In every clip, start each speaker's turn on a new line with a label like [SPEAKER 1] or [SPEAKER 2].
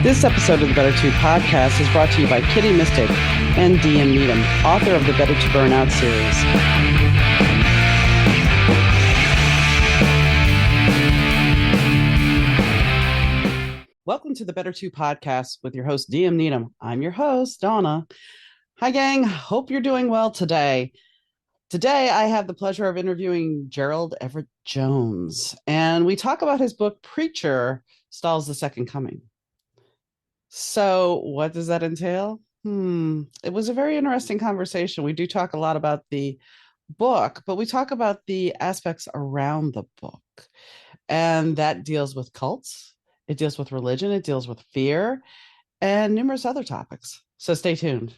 [SPEAKER 1] This episode of the Better To podcast is brought to you by Kitty Mystic and DM Needom, author of the Better To Burnout series. Welcome to the Better To podcast with your host, DM Needom. I'm your host, Donna. Hi, gang. Hope you're doing well today. Today, I have the pleasure of interviewing Gerald Everett Jones, and we talk about his book, Preacher, Stalls the Second Coming. So what does that entail? It was a very interesting conversation. We do talk a lot about the book, but we talk about the aspects around the book. And that deals with cults, it deals with religion, it deals with fear, and numerous other topics. So stay tuned.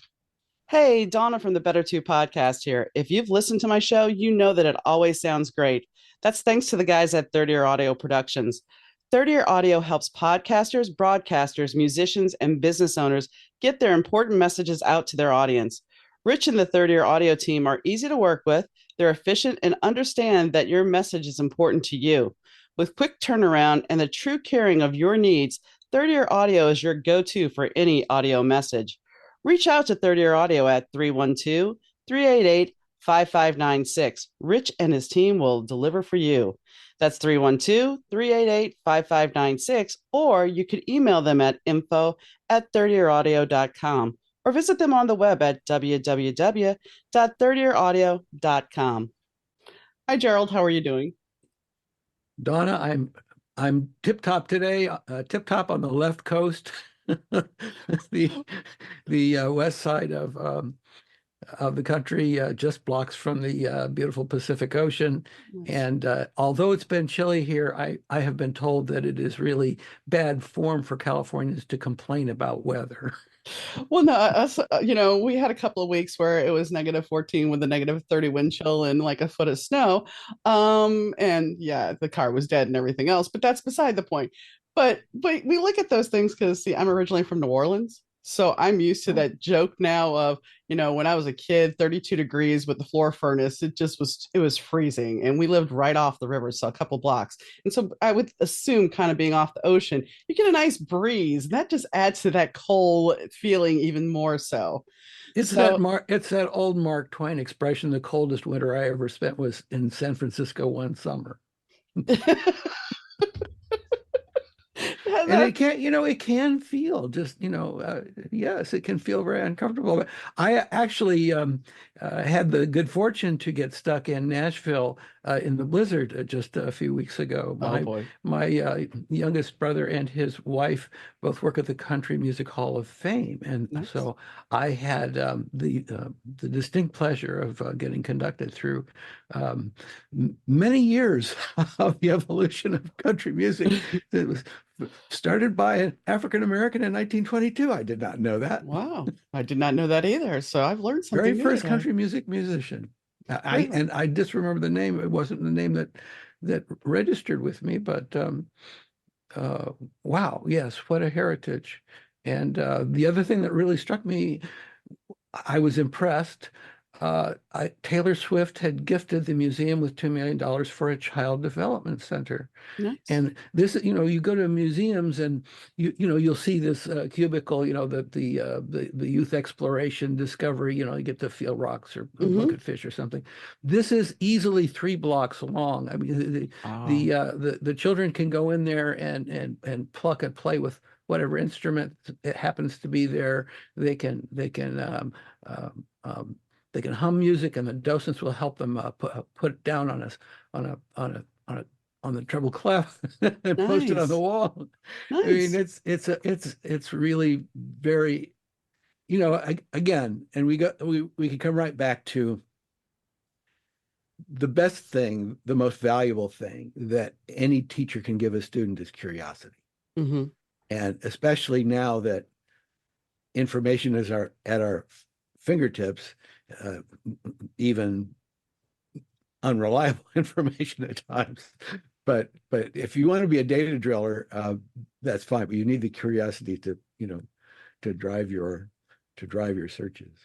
[SPEAKER 1] Hey, Donna from the Better To podcast here. If you've listened to my show, you know that it always sounds great. That's thanks to the guys at Third Year Audio Productions. Third Year Audio helps podcasters, broadcasters, musicians, and business owners get their important messages out to their audience. Rich and the Third Year Audio team are easy to work with. They're efficient and understand that your message is important to you. With quick turnaround and the true caring of your needs, Third Year Audio is your go-to for any audio message. Reach out to Third Year Audio at 312-388-5596. Rich and his team will deliver for you. That's 312-388-5596, or you could email them at info@thirdyearaudio.com or visit them on the web at www.thirdyearaudio.com. Hi, Gerald. How are you doing?
[SPEAKER 2] Donna, I'm tip-top today, tip-top on the left coast, the west side of the country, just blocks from the beautiful Pacific Ocean.
[SPEAKER 1] Nice.
[SPEAKER 2] And although it's been chilly here, I have been told that it is really bad form for Californians to complain about weather.
[SPEAKER 1] Well, no, us, we had a couple of weeks where it was -14 with a -30 wind chill and like a foot of snow. And yeah, the car was dead and everything else, but that's beside the point. But we look at those things because, see, I'm originally from New Orleans. So I'm used to that joke now of, when I was a kid, 32 degrees with the floor furnace, it was freezing. And we lived right off the river, so a couple blocks. And so I would assume, kind of being off the ocean, you get a nice breeze. And that just adds to that cold feeling even more so.
[SPEAKER 2] It's that old Mark Twain expression, the coldest winter I ever spent was in San Francisco one summer. And it can feel just, yes, it can feel very uncomfortable. But I actually had the good fortune to get stuck in Nashville in the blizzard just a few weeks ago. My youngest brother and his wife both work at the Country Music Hall of Fame. And nice. So I had the distinct pleasure of getting conducted through many years of the evolution of country music. It was started by an African-American in 1922. I did not know that.
[SPEAKER 1] Wow. I did not know that either. So I've learned something.
[SPEAKER 2] Very first country music musician. I just remember the name. It wasn't the name that registered with me, but wow, yes, what a heritage. And the other thing that really struck me, I was impressed. Taylor Swift had gifted the museum with $2 million for a child development center. Nice. And this, you go to museums and you'll see this cubicle, the youth exploration discovery, you get to feel rocks or look at fish or something. This is easily 3 blocks long. I mean, the children can go in there and pluck and play with whatever instrument it happens to be there. They can hum music, and the docents will help them put it down on the treble clef and nice. Post it on the wall. Nice. I mean, it's really very, again, and we can come right back to the best thing, the most valuable thing that any teacher can give a student is curiosity. Mm-hmm. And especially now that information is at our fingertips, even unreliable information at times. But if you want to be a data driller, that's fine. But you need the curiosity to drive your searches.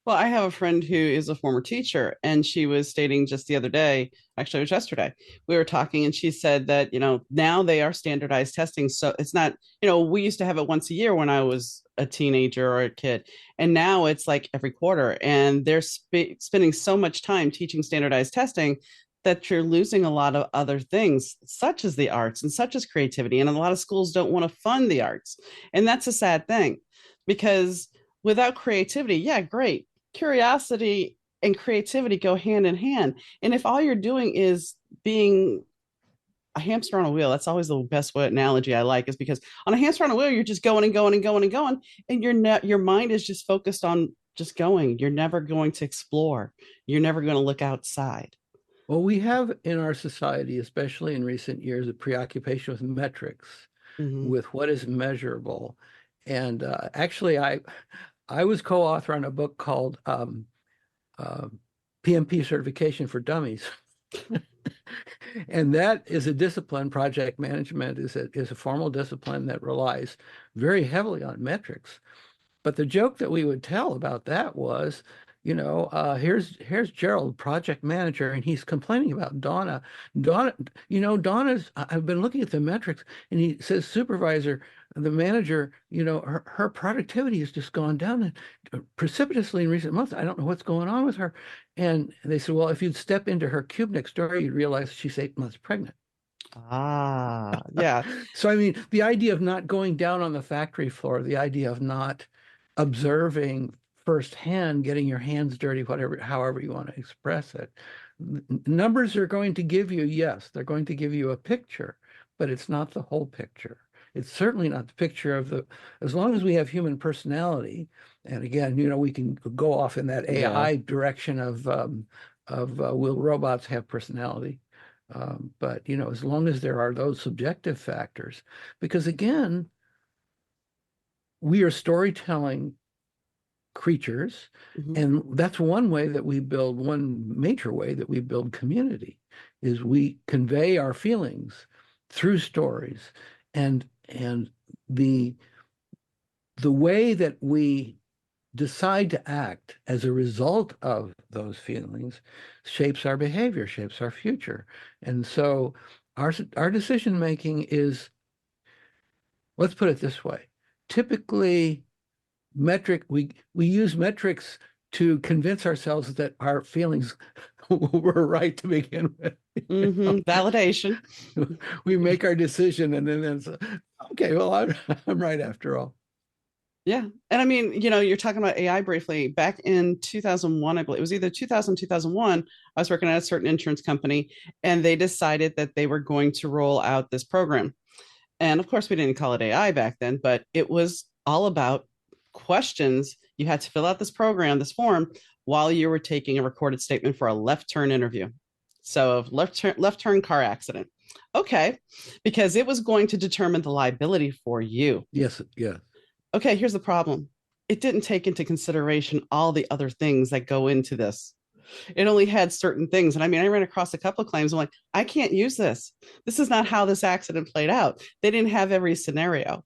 [SPEAKER 1] Well, I have a friend who is a former teacher, and she was stating just the other day, actually, it was yesterday, we were talking, and she said that, now they are standardized testing. So it's not, we used to have it once a year when I was a teenager or a kid, and now it's like every quarter. And they're spending so much time teaching standardized testing that you're losing a lot of other things, such as the arts and such as creativity. And a lot of schools don't want to fund the arts. And that's a sad thing because without creativity, yeah, great, curiosity and creativity go hand in hand. And if all you're doing is being a hamster on a wheel, that's always the best analogy I like, is because on a hamster on a wheel, you're just going and going and going and going, and your mind is just focused on just going. You're never going to explore. You're never going to look outside.
[SPEAKER 2] Well, we have in our society, especially in recent years, a preoccupation with metrics, with what is measurable. And actually, I was co-author on a book called PMP Certification for Dummies. And that is a discipline. Project management is a formal discipline that relies very heavily on metrics. But the joke that we would tell about that was, here's Gerald, project manager, and he's complaining about Donna. Donna's, I've been looking at the metrics, and he says, supervisor, the manager, her productivity has just gone down precipitously in recent months. I don't know what's going on with her. And they said, well, if you'd step into her cube next door, you'd realize she's 8 months pregnant.
[SPEAKER 1] Yeah.
[SPEAKER 2] So, I mean, the idea of not going down on the factory floor, the idea of not observing firsthand, getting your hands dirty, however you want to express it. Numbers are going to give you, yes, they're going to give you a picture, but it's not the whole picture. It's certainly not the picture of as long as we have human personality. And again, we can go off in that AI direction of will robots have personality? But, as long as there are those subjective factors, because again, we are storytelling creatures, and that's one major way that we build community, is we convey our feelings through stories, and the way that we decide to act as a result of those feelings shapes our behavior, shapes our future. And so our decision making is, let's put it this way, typically we use metrics to convince ourselves that our feelings were right to begin with.
[SPEAKER 1] Validation.
[SPEAKER 2] We make our decision, and then it's okay, well, I'm right after all.
[SPEAKER 1] Yeah. And I mean, you're talking about AI briefly. Back in 2001, I believe it was either 2000, 2001, I was working at a certain insurance company, and they decided that they were going to roll out this program. And of course, we didn't call it AI back then, but it was all about questions. You had to fill out this form, while you were taking a recorded statement for a left turn interview. So left turn car accident. Okay. Because it was going to determine the liability for you.
[SPEAKER 2] Yes. Yeah.
[SPEAKER 1] Okay, here's the problem. It didn't take into consideration all the other things that go into this. It only had certain things. And I mean, I ran across a couple of claims. I'm like, I can't use this. This is not how this accident played out. They didn't have every scenario.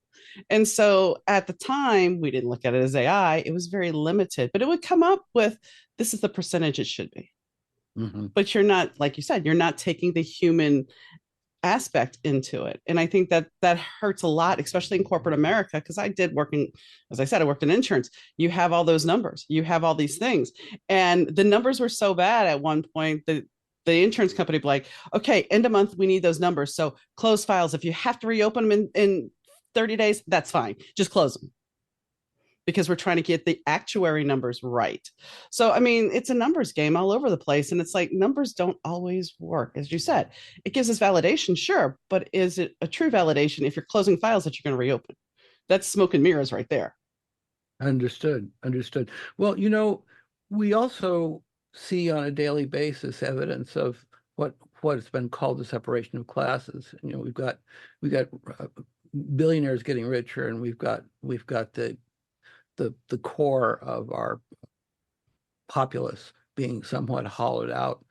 [SPEAKER 1] And so at the time, we didn't look at it as AI. It was very limited, but it would come up with, this is the percentage it should be. But you're not, like you said, you're not taking the human aspect into it. And I think that hurts a lot, especially in corporate America, because as I said, I worked in insurance. You have all those numbers, you have all these things. And the numbers were so bad at one point that the insurance company would be like, okay, end of month, we need those numbers. So close files. If you have to reopen them in 30 days, that's fine. Just close them. Because we're trying to get the actuary numbers right. So, I mean, it's a numbers game all over the place. And it's like, numbers don't always work. As you said, it gives us validation, sure, but is it a true validation if you're closing files that you're going to reopen? That's smoke and mirrors right there.
[SPEAKER 2] Understood. Well, we also see on a daily basis evidence of what has been called the separation of classes. We've got billionaires getting richer, and we've got the core of our populace being somewhat hollowed out.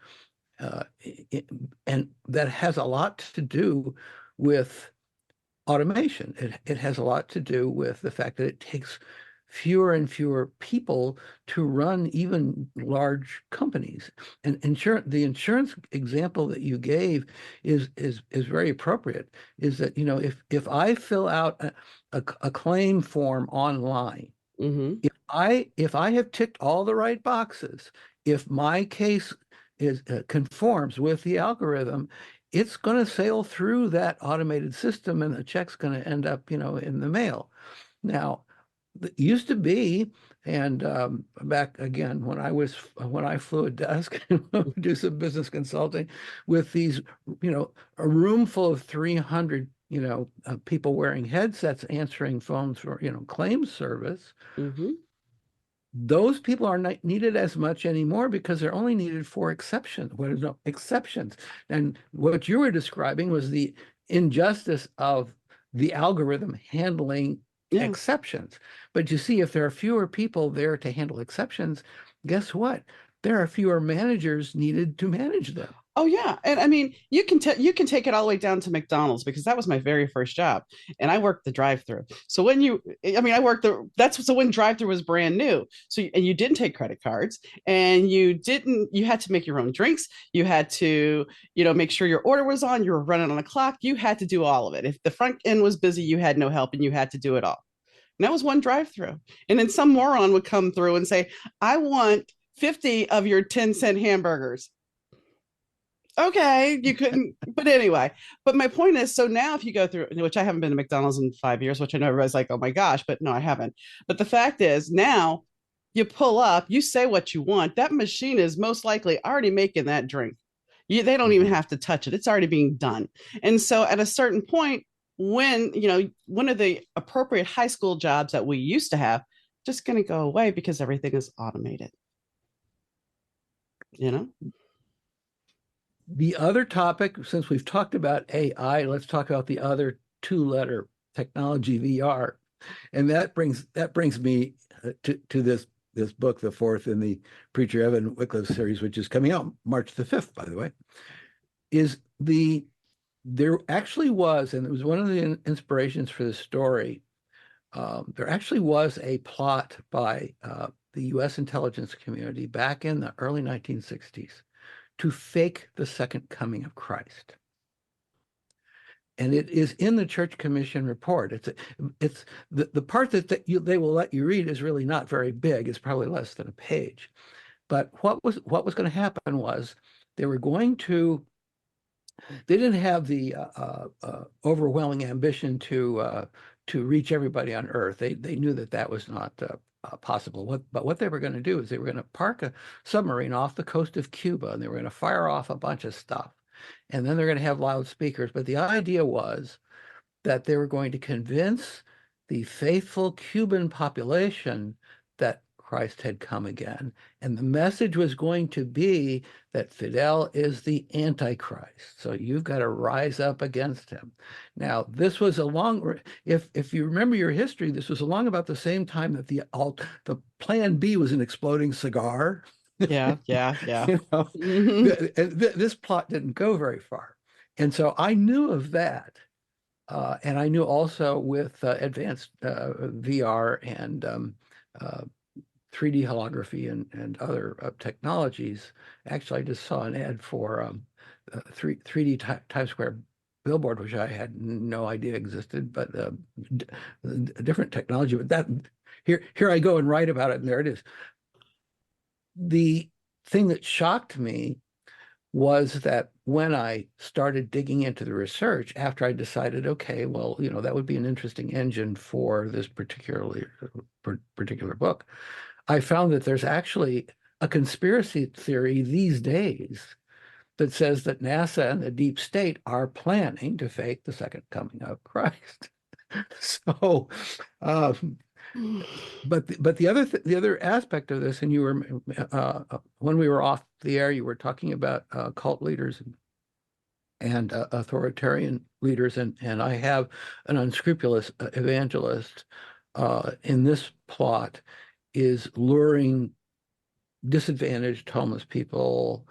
[SPEAKER 2] And that has a lot to do with automation. It has a lot to do with the fact that it takes fewer and fewer people to run even large companies. And the insurance example that you gave is very appropriate. Is that, if I fill out a claim form online,
[SPEAKER 1] Mm-hmm.
[SPEAKER 2] if I have ticked all the right boxes, if my case is conforms with the algorithm, it's going to sail through that automated system, and the check's going to end up, in the mail. Now, it used to be, and back again when I flew a desk and do some business consulting with these, a room full of 300, people wearing headsets answering phones for, claims service.
[SPEAKER 1] Mm-hmm.
[SPEAKER 2] Those people are not needed as much anymore because they're only needed for exceptions. Exceptions. And what you were describing was the injustice of the algorithm handling exceptions. But you see, if there are fewer people there to handle exceptions, guess what? There are fewer managers needed to manage them.
[SPEAKER 1] Oh yeah, and I mean, you can take it all the way down to McDonald's, because that was my very first job, and I worked the drive-through. So I worked when drive-through was brand new. So and you didn't take credit cards, and you had to make your own drinks. You had to, make sure your order was on. You were running on a clock. You had to do all of it. If the front end was busy, you had no help, and you had to do it all. And that was one drive-through. And then some moron would come through and say, "I want 50 of your 10-cent hamburgers." Okay, you couldn't, but anyway. But my point is, so now if you go through, which I haven't been to McDonald's in 5 years, which I know everybody's like, oh my gosh, but no, I haven't. But the fact is, now you pull up, you say what you want. That machine is most likely already making that drink. They don't even have to touch it. It's already being done. And so at a certain point, when, one of the appropriate high school jobs that we used to have, just going to go away because everything is automated.
[SPEAKER 2] The other topic, since we've talked about AI, let's talk about the other two-letter technology, VR, and that brings me to this book, the fourth in the Preacher Evan Wycliffe series, which is coming out March the 5th, by the way. There actually was, and it was one of the inspirations for the story. There actually was a plot by the U.S. intelligence community back in the early 1960s. To fake the second coming of Christ. And it is in the Church Commission report. It's the part that they will let you read is really not very big. It's probably less than a page. But what was going to happen was they didn't have the overwhelming ambition to reach everybody on Earth. They knew that was not possible. But what they were going to do is they were going to park a submarine off the coast of Cuba, and they were going to fire off a bunch of stuff. And then they're going to have loudspeakers. But the idea was that they were going to convince the faithful Cuban population that Christ had come again. And the message was going to be that Fidel is the Antichrist. So you've got to rise up against him. Now, this was if you remember your history, this was along about the same time that the plan B was an exploding cigar.
[SPEAKER 1] Yeah.
[SPEAKER 2] This plot didn't go very far. And so I knew of that. And I knew also with advanced VR and 3D holography and other technologies. Actually, I just saw an ad for 3D Times Square billboard, which I had no idea existed, but a different technology. But that here I go and write about it, and there it is. The thing that shocked me was that when I started digging into the research, after I decided, okay, well, that would be an interesting engine for this particular book, I found that there's actually a conspiracy theory these days that says that NASA and the deep state are planning to fake the second coming of Christ. So, but the other aspect of this, and you were when we were off the air, you were talking about cult leaders and authoritarian leaders, and I have an unscrupulous evangelist in this plot is luring disadvantaged homeless people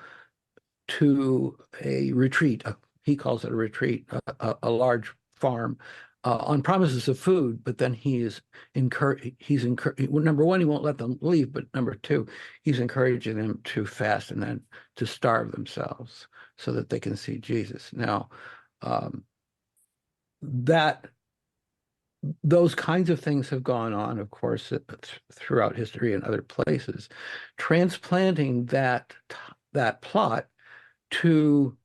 [SPEAKER 2] to a retreat. He calls it a retreat, a large farm on promises of food, but then he's number one, he won't let them leave, but number two, he's encouraging them to fast and then to starve themselves so that they can see Jesus. Now, those kinds of things have gone on, of course, throughout history and other places. Transplanting that plot to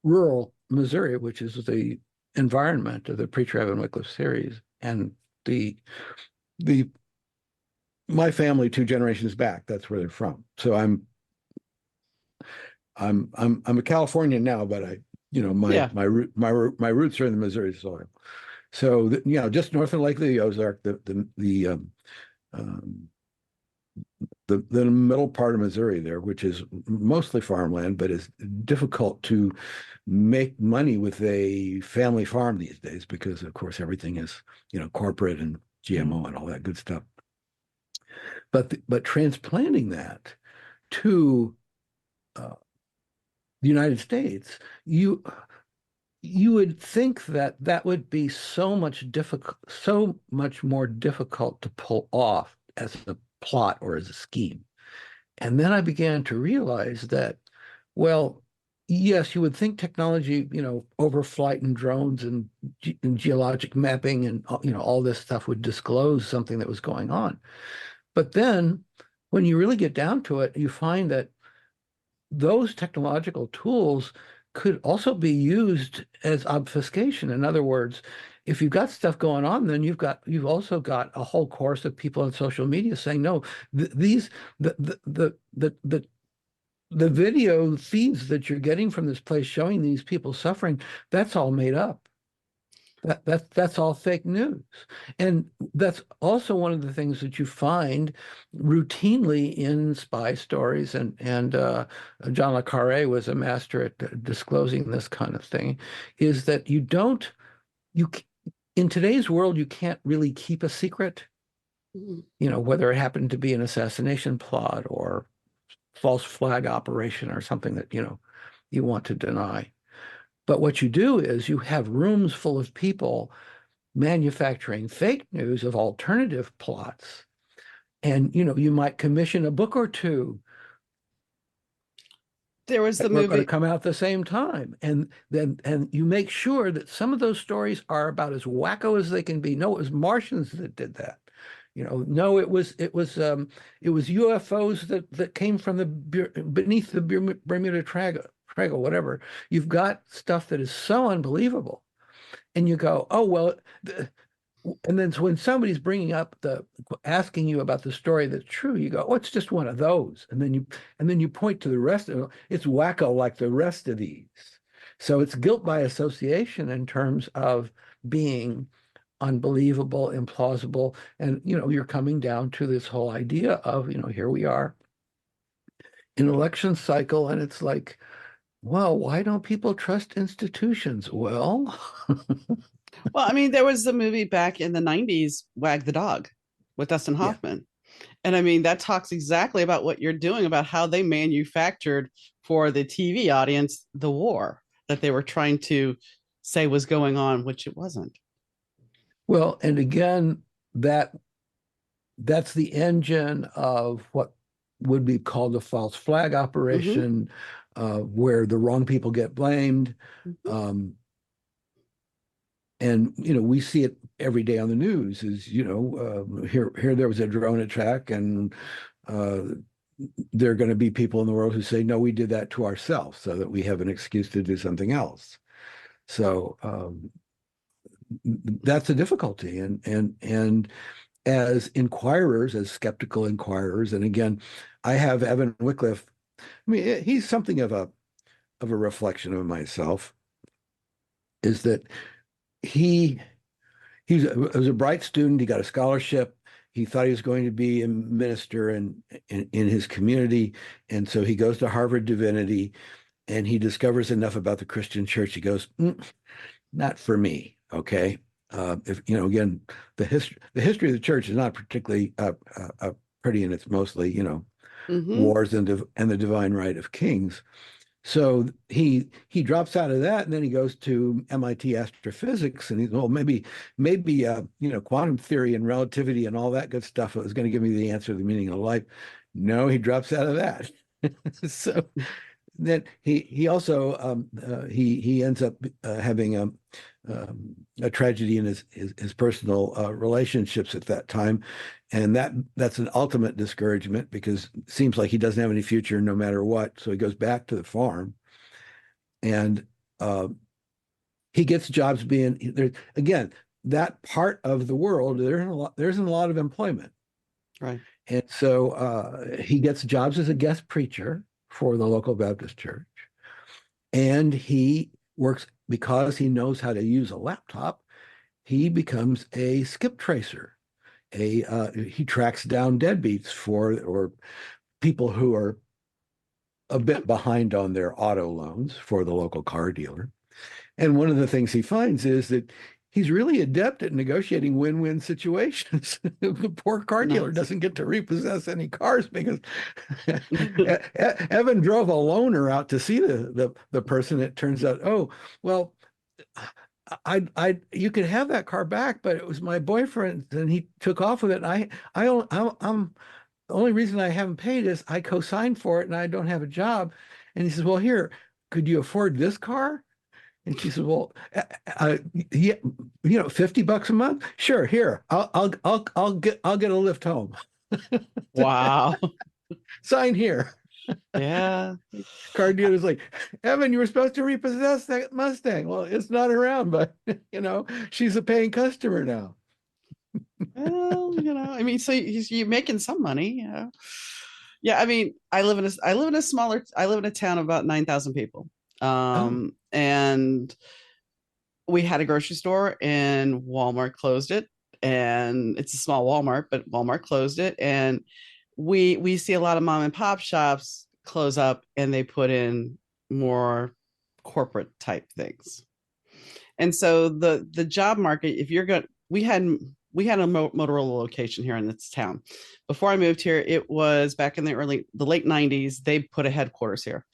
[SPEAKER 2] rural Missouri, which is the environment of the Preacher Evan Wycliffe series, and my family 2 generations back, that's where they're from. So I'm a Californian now, but my roots are in the Missouri soil. So just north of Lake of the Ozark, the middle part of Missouri there, which is mostly farmland, but is difficult to make money with a family farm these days because, of course, everything is corporate and GMO and all that good stuff. But transplanting that to the United States, you would think that would be so much more difficult to pull off as a plot or as a scheme. And then I began to realize that, well, yes, you would think technology, overflight and drones and geologic mapping and all this stuff would disclose something that was going on. But then when you really get down to it, you find that those technological tools could also be used as obfuscation. In other words, if you've got stuff going on, then you've also got a whole chorus of people on social media saying, no, the video feeds that you're getting from this place showing these people suffering, that's all made up. That's all fake news. And that's also one of the things that you find routinely in spy stories. And John le Carré was a master at disclosing this kind of thing, is that in today's world, you can't really keep a secret, whether it happened to be an assassination plot or false flag operation or something that, you want to deny. But what you do is you have rooms full of people manufacturing fake news of alternative plots. And, you might commission a book or two.
[SPEAKER 1] There was the
[SPEAKER 2] movie
[SPEAKER 1] going
[SPEAKER 2] to come out at the same time. And you make sure that some of those stories are about as wacko as they can be. No, it was Martians that did that. No, it was UFOs that came from beneath the Bermuda Triangle, whatever. You've got stuff that is so unbelievable, and you go, oh well. And then when somebody's asking you about the story that's true, you go, oh, it's just one of those, and then you point to the rest of it. It's wacko like the rest of these. So it's guilt by association in terms of being unbelievable, implausible, and you're coming down to this whole idea of here we are in an election cycle, and it's like, well, why don't people trust institutions? Well,
[SPEAKER 1] I mean, there was the movie back in the 90s, Wag the Dog, with Dustin Hoffman. Yeah. And I mean, that talks exactly about what you're doing, about how they manufactured for the TV audience the war that they were trying to say was going on, which it wasn't.
[SPEAKER 2] Well, and again, that's the engine of what would be called a false flag operation, where the wrong people get blamed. And, we see it every day on the news is, here there was a drone attack, and there are going to be people in the world who say, no, we did that to ourselves so that we have an excuse to do something else. So that's a difficulty. And as inquirers, as skeptical inquirers, and again, I have Evan Wycliffe. I mean, he's something of a reflection of myself, is that he was a bright student. He got a scholarship. He thought he was going to be a minister in his community. And so he goes to Harvard Divinity, and he discovers enough about the Christian church. He goes, not for me. Okay. Again, the history of the church is not particularly pretty, and it's mostly, wars and the divine right of kings. So he drops out of that, and then he goes to MIT astrophysics, and he's, well, maybe quantum theory and relativity and all that good stuff is going to give me the answer to the meaning of life. No, he drops out of that. So then he also he ends up having a tragedy in his personal relationships at that time, and that's an ultimate discouragement because it seems like he doesn't have any future no matter what. So he goes back to the farm, and he gets jobs being there again. That part of the world, there isn't a lot of employment,
[SPEAKER 1] right?
[SPEAKER 2] And so he gets jobs as a guest preacher for the local Baptist church. And he works, because he knows how to use a laptop, he becomes a skip tracer. He tracks down deadbeats or people who are a bit behind on their auto loans for the local car dealer. And one of the things he finds is that he's really adept at negotiating win-win situations. The poor car dealer doesn't get to repossess any cars because Evan drove a loaner out to see the person. It turns out, oh, well, you could have that car back, but it was my boyfriend, and he took off with it. I'm the only reason I haven't paid is I co-signed for it, and I don't have a job. And he says, well, here, could you afford this car? And she said, "Well, yeah, $50 a month. Sure, here, I'll get a lift home."
[SPEAKER 1] Wow.
[SPEAKER 2] Sign here.
[SPEAKER 1] Yeah.
[SPEAKER 2] Car dealer's like, Evan, you were supposed to repossess that Mustang. Well, it's not around, but she's a paying customer now.
[SPEAKER 1] Well, I mean, so you're making some money. Yeah, I mean, I live in a town of about 9,000 people. And we had a grocery store, and Walmart closed it. And it's a small Walmart, but Walmart closed it. And we see a lot of mom and pop shops close up, and they put in more corporate type things. And so the job market, if you're good, we had a Motorola location here in this town. Before I moved here, it was back in the late 90s. They put a headquarters here.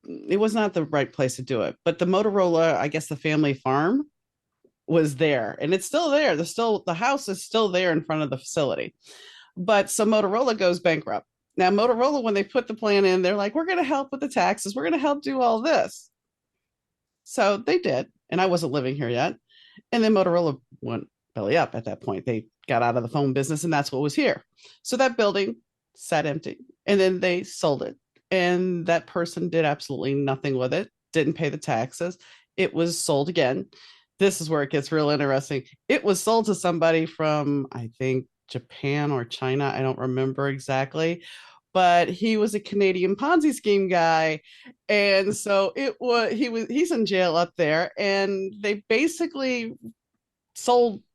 [SPEAKER 1] It was not the right place to do it, but the Motorola, I guess the family farm was there, and it's still there. The house is still there in front of the facility. But so Motorola goes bankrupt. Now, Motorola, when they put the plan in, they're like, we're going to help with the taxes. We're going to help do all this. So they did. And I wasn't living here yet. And then Motorola went belly up at that point. They got out of the phone business, and that's what was here. So that building sat empty, and then they sold it. And that person did absolutely nothing with it, didn't pay the taxes. It was sold again. This is where it gets real interesting. It was sold to somebody from, I think, Japan or China. I don't remember exactly. But he was a Canadian Ponzi scheme guy. And so he's in jail up there. And they basically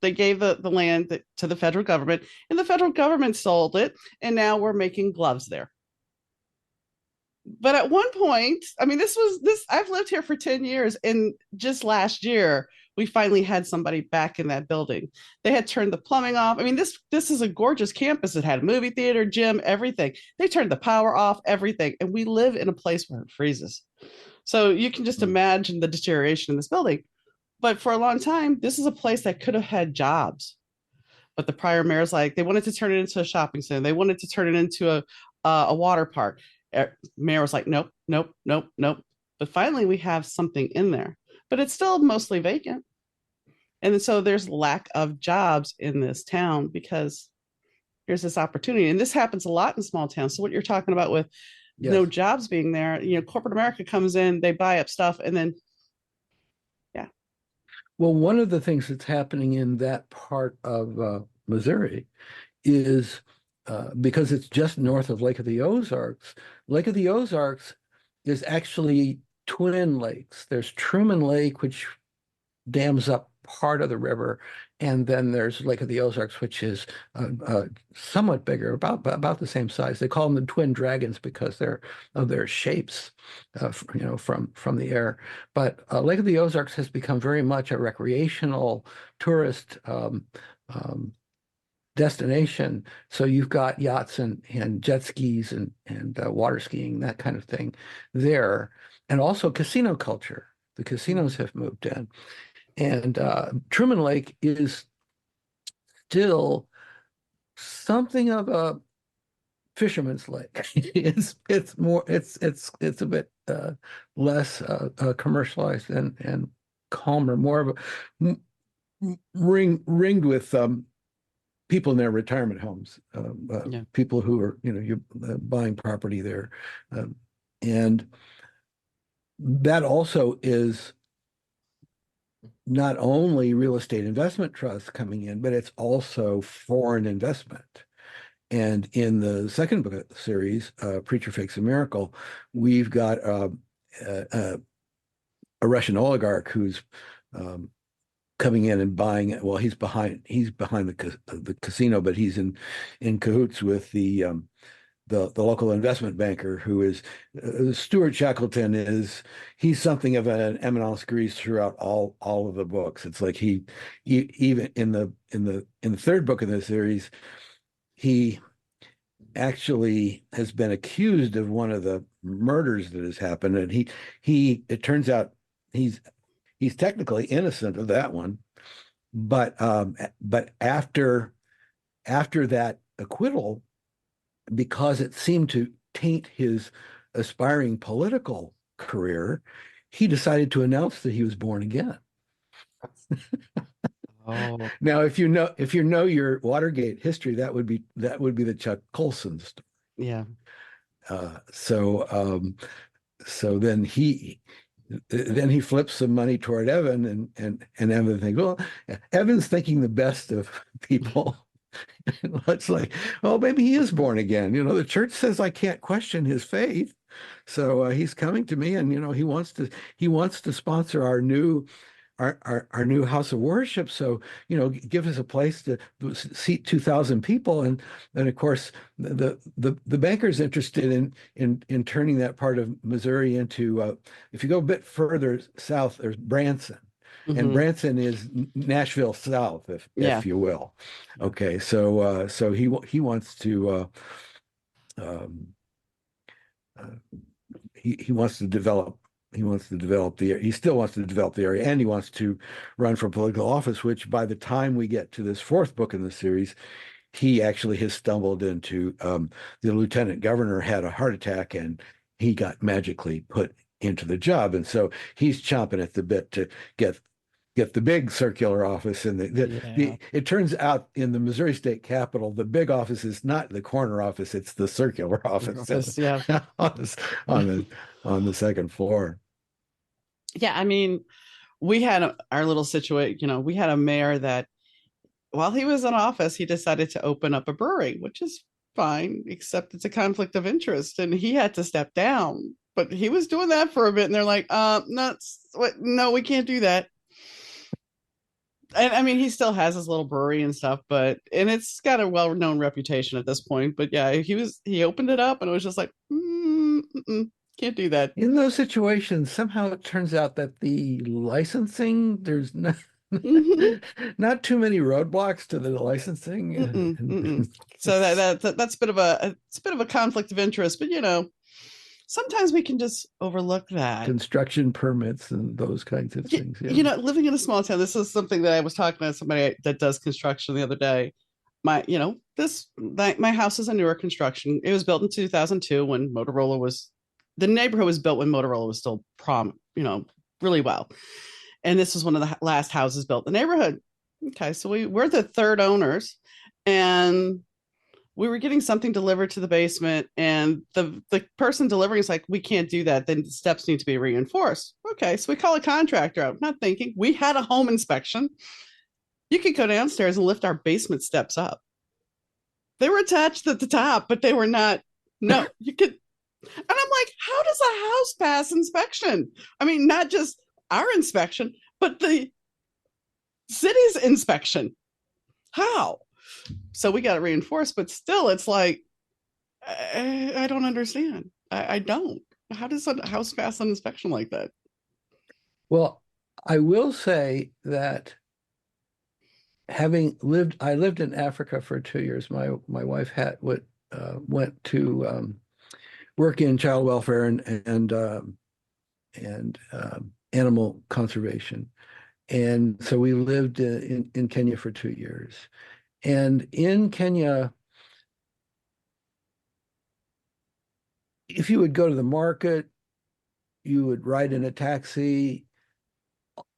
[SPEAKER 1] they gave the land to the federal government, and the federal government sold it. And now we're making gloves there. But at one point, I mean, I've lived here for 10 years, and just last year, we finally had somebody back in that building. They had turned the plumbing off. I mean, this is a gorgeous campus. It had a movie theater, gym, everything. They turned the power off, everything. And we live in a place where it freezes. So you can just imagine the deterioration in this building. But for a long time, this is a place that could have had jobs. But the prior mayor's like, they wanted to turn it into a shopping center. They wanted to turn it into a water park. Mayor was like, nope. But finally, we have something in there, but it's still mostly vacant. And so there's lack of jobs in this town because there's this opportunity. And this happens a lot in small towns. So what you're talking about with no jobs being there, corporate America comes in, they buy up stuff, and then, yeah.
[SPEAKER 2] Well, one of the things that's happening in that part of Missouri is because it's just north of Lake of the Ozarks. Lake of the Ozarks is actually twin lakes. There's Truman Lake, which dams up part of the river, and then there's Lake of the Ozarks, which is somewhat bigger, about the same size. They call them the Twin Dragons because of their shapes, from the air. But Lake of the Ozarks has become very much a recreational tourist destination. So you've got yachts and jet skis and water skiing, that kind of thing there. And also casino culture. The casinos have moved in. And Truman Lake is still something of a fisherman's lake. It's a bit less commercialized and calmer, more of a ringed with people in their retirement homes, people who are you're buying property there, and that also is not only real estate investment trusts coming in, but it's foreign investment. And in the second book of the series, Preacher Fakes a Miracle, we've got a Russian oligarch who's coming in and buying. Well, he's behind the casino, but he's in cahoots with the local investment banker who is Stuart Shackleton. He's something of an eminence grise throughout all of the books. It's like he even in the third book in the series, he actually has been accused of one of the murders that has happened, and he it turns out he's technically innocent of that one, but after that acquittal, because it seemed to taint his aspiring political career, he decided to announce that he was born again.
[SPEAKER 1] Oh.
[SPEAKER 2] Now, if you know your Watergate history, that would be the Chuck Colson story.
[SPEAKER 1] Yeah.
[SPEAKER 2] So then he flips some money toward Evan, and Evan thinks, well, Evan's thinking the best of people. It's like, oh, maybe he is born again. The church says I can't question his faith, so he's coming to me, and he wants to sponsor our new house of worship. So give us a place to seat 2,000 people, and of course the banker's interested in turning that part of Missouri into. If you go a bit further south, there's Branson. Mm-hmm. And Branson is Nashville South, if you will. Okay, so he wants to he wants to develop he still wants to develop the area, and he wants to run for political office, which by the time we get to this fourth book in the series, he actually has stumbled into. The lieutenant governor had a heart attack, and he got magically put into the job, and so he's chomping at the bit to get the big circular office. And it turns out in the Missouri State Capitol, the big office is not the corner office; it's the circular office. On the second floor.
[SPEAKER 1] Yeah, I mean, we had our little situation. We had a mayor that, while he was in office, he decided to open up a brewery, which is fine, except it's a conflict of interest, and he had to step down. But he was doing that for a bit, and they're like, no, we can't do that. And I mean, he still has his little brewery and stuff, and it's got a well-known reputation at this point. But yeah, he opened it up, and it was just like, can't do that.
[SPEAKER 2] In those situations, somehow it turns out that the licensing, there's not not too many roadblocks to the licensing.
[SPEAKER 1] So that's a bit of a conflict of interest, but sometimes we can just overlook that.
[SPEAKER 2] Construction permits and those kinds of things.
[SPEAKER 1] Yeah. Living in a small town, this is something that I was talking to somebody that does construction the other day. My house is a newer construction. It was built in 2002 when the neighborhood was built when Motorola was still really well. And this was one of the last houses built in the neighborhood. Okay, so we're the third owners, and we were getting something delivered to the basement, and the person delivering is like, we can't do that. Then the steps need to be reinforced. Okay, so we call a contractor out, not thinking. We had a home inspection. You could go downstairs and lift our basement steps up. They were attached at the top, but they were not. No, you could. And I'm like, how does a house pass inspection? I mean, not just our inspection, but the city's inspection. How? So we got it reinforced, but still, it's like, I don't understand. I don't. How does a house pass an inspection like that?
[SPEAKER 2] Well, I will say that I lived in Africa for 2 years. My wife went to work in child welfare and animal conservation. And so we lived in Kenya for 2 years. And in Kenya, if you would go to the market, you would ride in a taxi,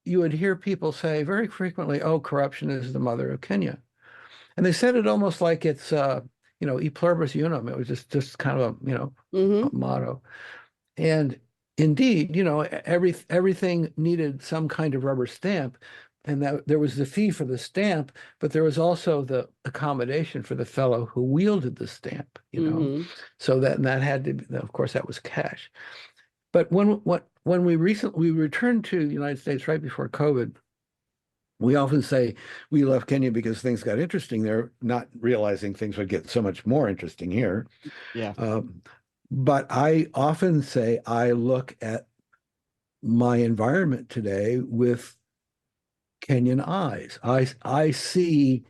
[SPEAKER 2] you would hear people say very frequently, "Oh, corruption is the mother of Kenya." And they said it almost like it's, e pluribus unum. It was just kind of a motto. And indeed, everything needed some kind of rubber stamp, and that there was the fee for the stamp, but there was also the accommodation for the fellow who wielded the stamp, So that had to be, of course, that was cash. But when we returned to the United States right before COVID, we often say we left Kenya because things got interesting there, not realizing things would get so much more interesting here.
[SPEAKER 1] Yeah.
[SPEAKER 2] But I often say I look at my environment today with Kenyan eyes. I see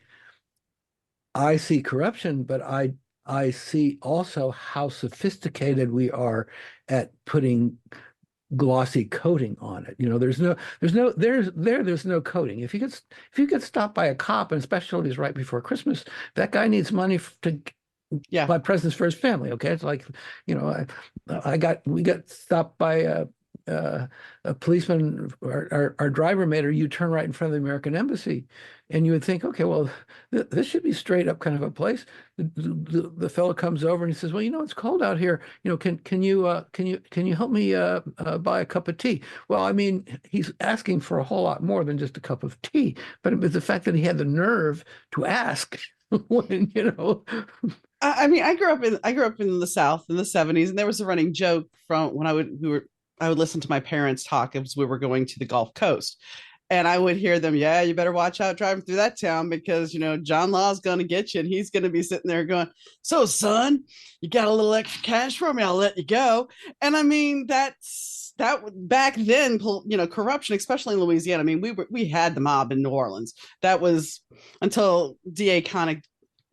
[SPEAKER 2] corruption, but I see also how sophisticated we are at putting glossy coating on it. There's no coating. If you get stopped by a cop, and especially it's right before Christmas, that guy needs money to buy presents for his family. Okay, it's like, we got stopped by a policeman. Our driver made a U-turn right in front of the American Embassy, and you would think, okay, well, this should be straight up kind of a place. The fellow comes over and he says, "Well, it's cold out here. Can you help me buy a cup of tea?" Well, I mean, he's asking for a whole lot more than just a cup of tea, but it was the fact that he had the nerve to ask when.
[SPEAKER 1] I mean, I grew up in the South in the 70s, and there was a running joke from when I would listen to my parents talk as we were going to the Gulf Coast. And I would hear them, "Yeah, you better watch out driving through that town because, John Law's going to get you." And he's going to be sitting there going, "So, son, you got a little extra cash for me? I'll let you go." And I mean, that back then, corruption, especially in Louisiana. I mean, we had the mob in New Orleans. That was until DA kind of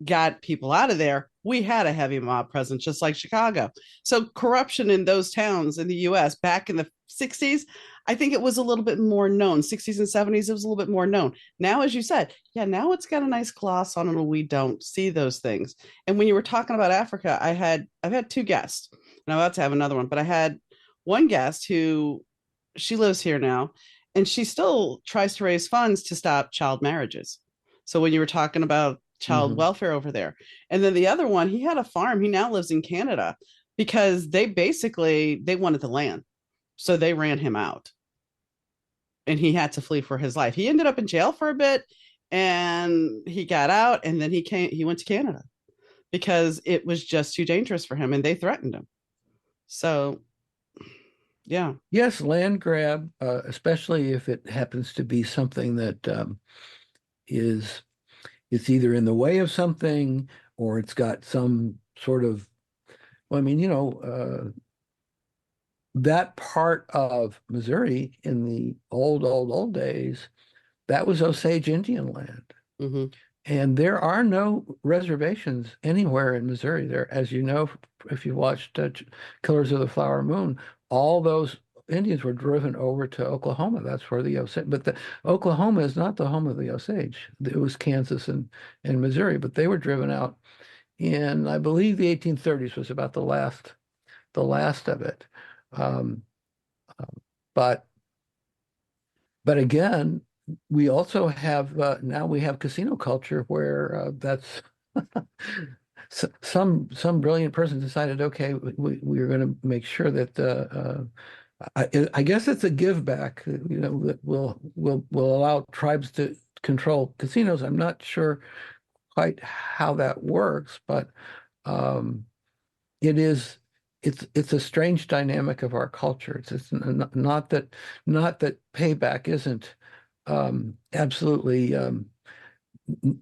[SPEAKER 1] got people out of there. We had a heavy mob presence, just like Chicago. So corruption in those towns in the US back in the 60s, I think it was a little bit more known. 60s and 70s, it was a little bit more known. Now, as you said, now it's got a nice gloss on it, and we don't see those things. And when you were talking about Africa, I've had two guests, and I'm about to have another one, but I had one guest who, she lives here now, and she still tries to raise funds to stop child marriages. So when you were talking about child welfare over there. And then the other one, he had a farm. He now lives in Canada because they wanted the land. So they ran him out. And he had to flee for his life. He ended up in jail for a bit, and he got out, and then he went to Canada because it was just too dangerous for him, and they threatened him. So yeah.
[SPEAKER 2] Yes, land grab, especially if it happens to be something that it's either in the way of something or it's got some sort of, well, I mean, that part of Missouri in the old days, that was Osage Indian land. And there are no reservations anywhere in Missouri. There, as you know, if you watched Killers of the Flower Moon, all those Indians were driven over to Oklahoma. That's where the Osage, but Oklahoma is not the home of the Osage. It was Kansas and Missouri, but they were driven out in, I believe, the 1830s was about the last of it. But again, we also have now we have casino culture where that's some brilliant person decided, okay, we're going to make sure that I guess it's a give back, that will allow tribes to control casinos. I'm not sure quite how that works, but it's a strange dynamic of our culture. It's not that payback isn't absolutely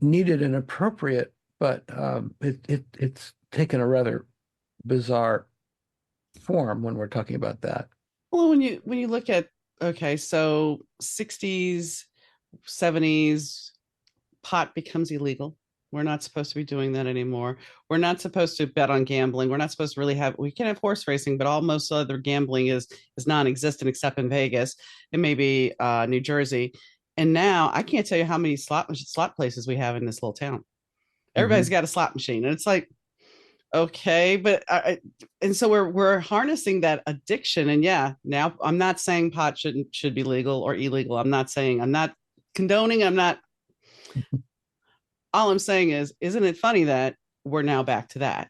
[SPEAKER 2] needed and appropriate, but it's taken a rather bizarre form when we're talking about that.
[SPEAKER 1] Well, when you look at, okay, so 60s, 70s, pot becomes illegal. We're not supposed to be doing that anymore. We're not supposed to bet on gambling. We're not supposed to really have, we can have horse racing, but almost other gambling is non-existent except in Vegas and maybe New Jersey. And now I can't tell you how many slot places we have in this little town. Everybody's got a slot machine. And it's like, okay, but and so we're harnessing that addiction. And yeah, now I'm not saying pot should be legal or illegal. I'm not condoning, I'm not. All I'm saying is, isn't it funny that we're now back to that?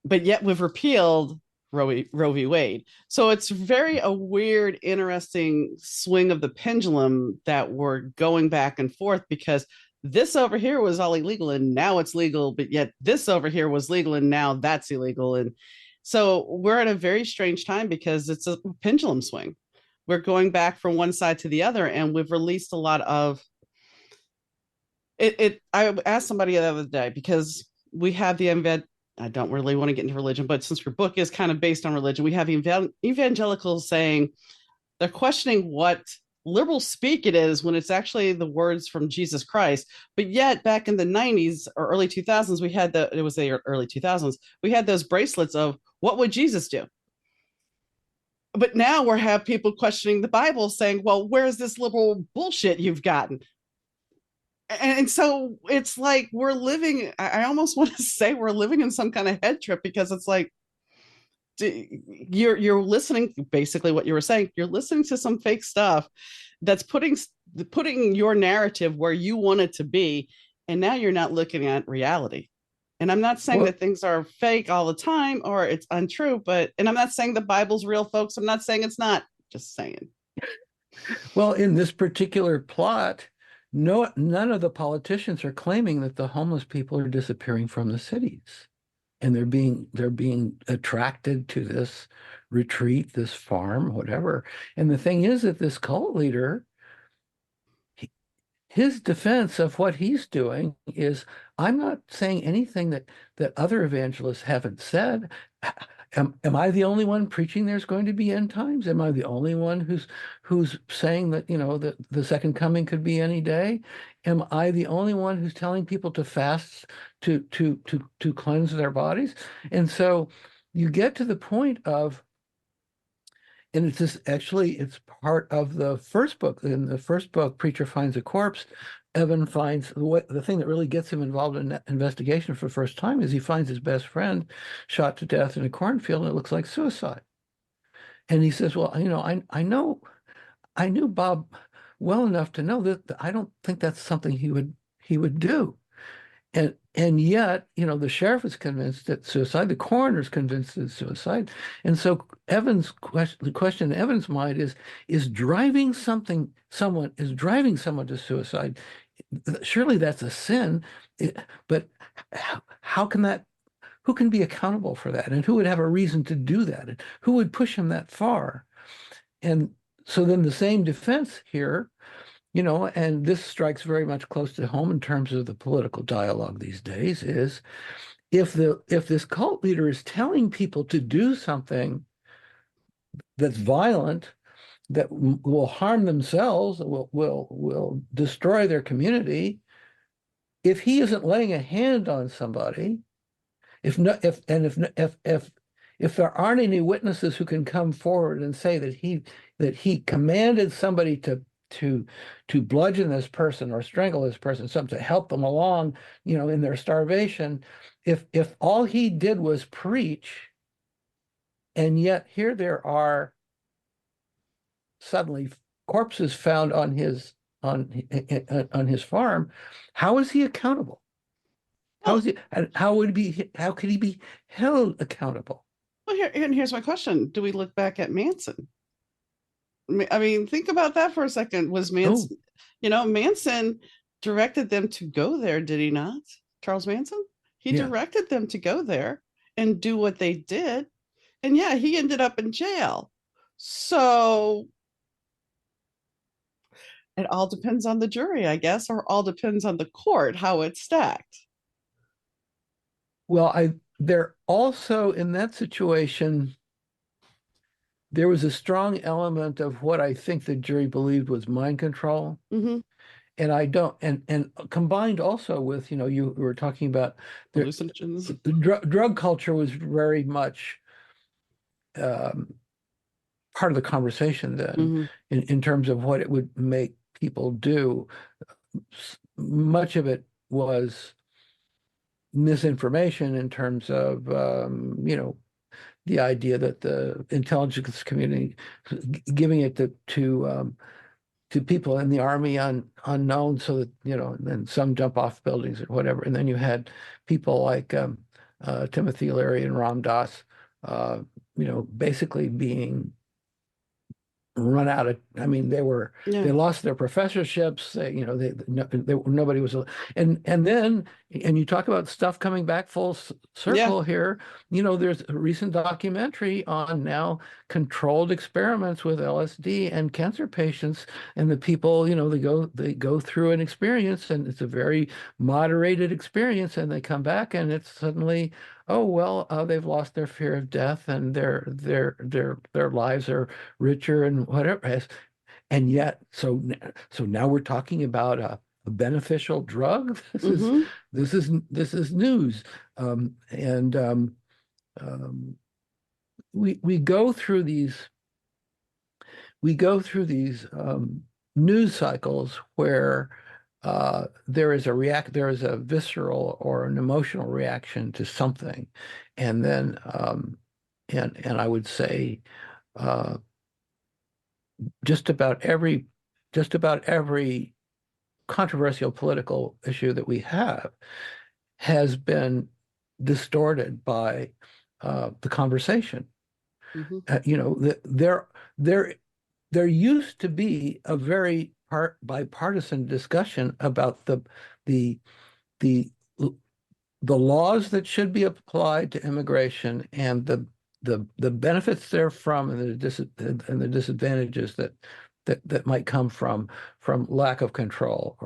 [SPEAKER 1] But yet we've repealed Roe v. Wade. So it's very a weird, interesting swing of the pendulum that we're going back and forth, because this over here was all illegal and now it's legal, but yet this over here was legal and now that's illegal. And so we're at a very strange time because it's a pendulum swing. We're going back from one side to the other, and we've released a lot of it. I asked somebody the other day, because we have the I don't really want to get into religion, but since your book is kind of based on religion, we have evangelicals saying they're questioning what liberal speak it is when it's actually the words from Jesus Christ. But yet back in the 90s or early 2000s, we had the early 2000s, we had those bracelets of what would Jesus do? But now we have people questioning the Bible saying, well, where's this liberal bullshit you've gotten? And so it's like we're living, I almost want to say we're living in some kind of head trip, because it's like you're listening, basically what you were saying, you're listening to some fake stuff that's putting your narrative where you want it to be, and now you're not looking at reality. And I'm not saying that things are fake all the time or it's untrue, and I'm not saying the Bible's real, folks. I'm not saying it's not, just saying.
[SPEAKER 2] Well, in this particular plot, none of the politicians are claiming that the homeless people are disappearing from the cities, and they're being attracted to this retreat, this farm, whatever. And the thing is that this cult leader, his defense of what he's doing is, I'm not saying anything that other evangelists haven't said. Am I the only one preaching there's going to be end times? Am I the only one who's saying that, that the second coming could be any day? Am I the only one who's telling people to fast to cleanse their bodies? And so you get to the point of, and it's part of the first book. In the first book, Preacher Finds a Corpse, Evan finds the thing that really gets him involved in that investigation for the first time is he finds his best friend shot to death in a cornfield, and it looks like suicide. And he says, well, I knew Bob well enough to know that I don't think that's something he would do. And yet, the sheriff is convinced it's suicide. The coroner's convinced it's suicide. And so the question in Evan's mind is driving someone to suicide. Surely that's a sin, but who can be accountable for that? And who would have a reason to do that? And who would push him that far? And so then the same defense here, and this strikes very much close to home in terms of the political dialogue these days, is if this cult leader is telling people to do something that's violent, that will harm themselves, will destroy their community, if he isn't laying a hand on somebody, if there aren't any witnesses who can come forward and say that he commanded somebody to bludgeon this person or strangle this person, something to help them along, in their starvation, if all he did was preach, and yet here there are suddenly corpses found on his farm, how is he accountable? How could he be held accountable?
[SPEAKER 1] Well, here's my question. Do we look back at Manson? I mean, think about that for a second. Was Manson, Manson directed them to go there, did he not? Charles Manson? He directed them to go there and do what they did. And yeah, he ended up in jail. So it all depends on the jury, I guess, or all depends on the court, how it's stacked.
[SPEAKER 2] Well, they're also in that situation, there was a strong element of what I think the jury believed was mind control.
[SPEAKER 1] Mm-hmm.
[SPEAKER 2] and I don't, and combined also with, you were talking about
[SPEAKER 1] hallucinogens.
[SPEAKER 2] the drug culture was very much um, part of the conversation then, in terms of what it would make people do. Much of it was misinformation in terms of, the idea that the intelligence community giving it to people in the army unknown, so that, and then some jump off buildings or whatever. And then you had people like Timothy Leary and Ram Dass, basically being run out of, I mean, they lost their professorships. Nobody was, and then, and you talk about stuff coming back full circle here. There's a recent documentary on now controlled experiments with LSD and cancer patients, and the people, they go through an experience, and it's a very moderated experience, and they come back, and it's suddenly, oh well, they've lost their fear of death, and their lives are richer and whatever. And yet, so now we're talking about a beneficial drug. This is news, we go through these news cycles where there is a visceral or an emotional reaction to something, and then and I would say just about every controversial political issue that we have has been distorted by the conversation. There used to be a very bipartisan discussion about the laws that should be applied to immigration, and the benefits therefrom, and the disadvantages that might come from lack of control,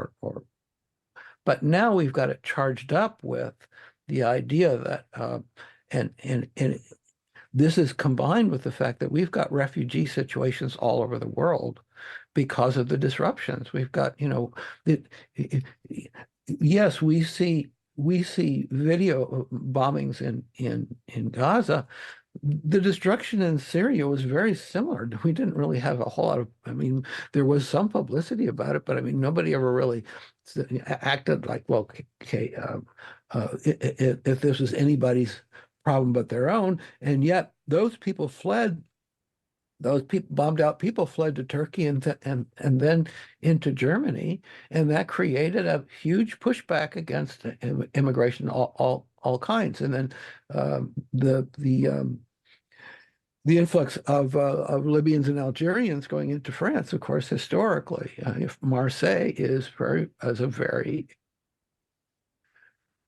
[SPEAKER 2] but now we've got it charged up with the idea that and this is combined with the fact that we've got refugee situations all over the world because of the disruptions. We've got, yes, we see video bombings in Gaza. The destruction in Syria was very similar. We didn't really have a whole lot of, I mean, there was some publicity about it, but I mean, nobody ever really acted like, well, okay, if this was anybody's problem but their own. And yet those bombed out people fled to Turkey and then into Germany, and that created a huge pushback against immigration, all kinds. And then the influx of Libyans and Algerians going into France, of course, historically, if Marseille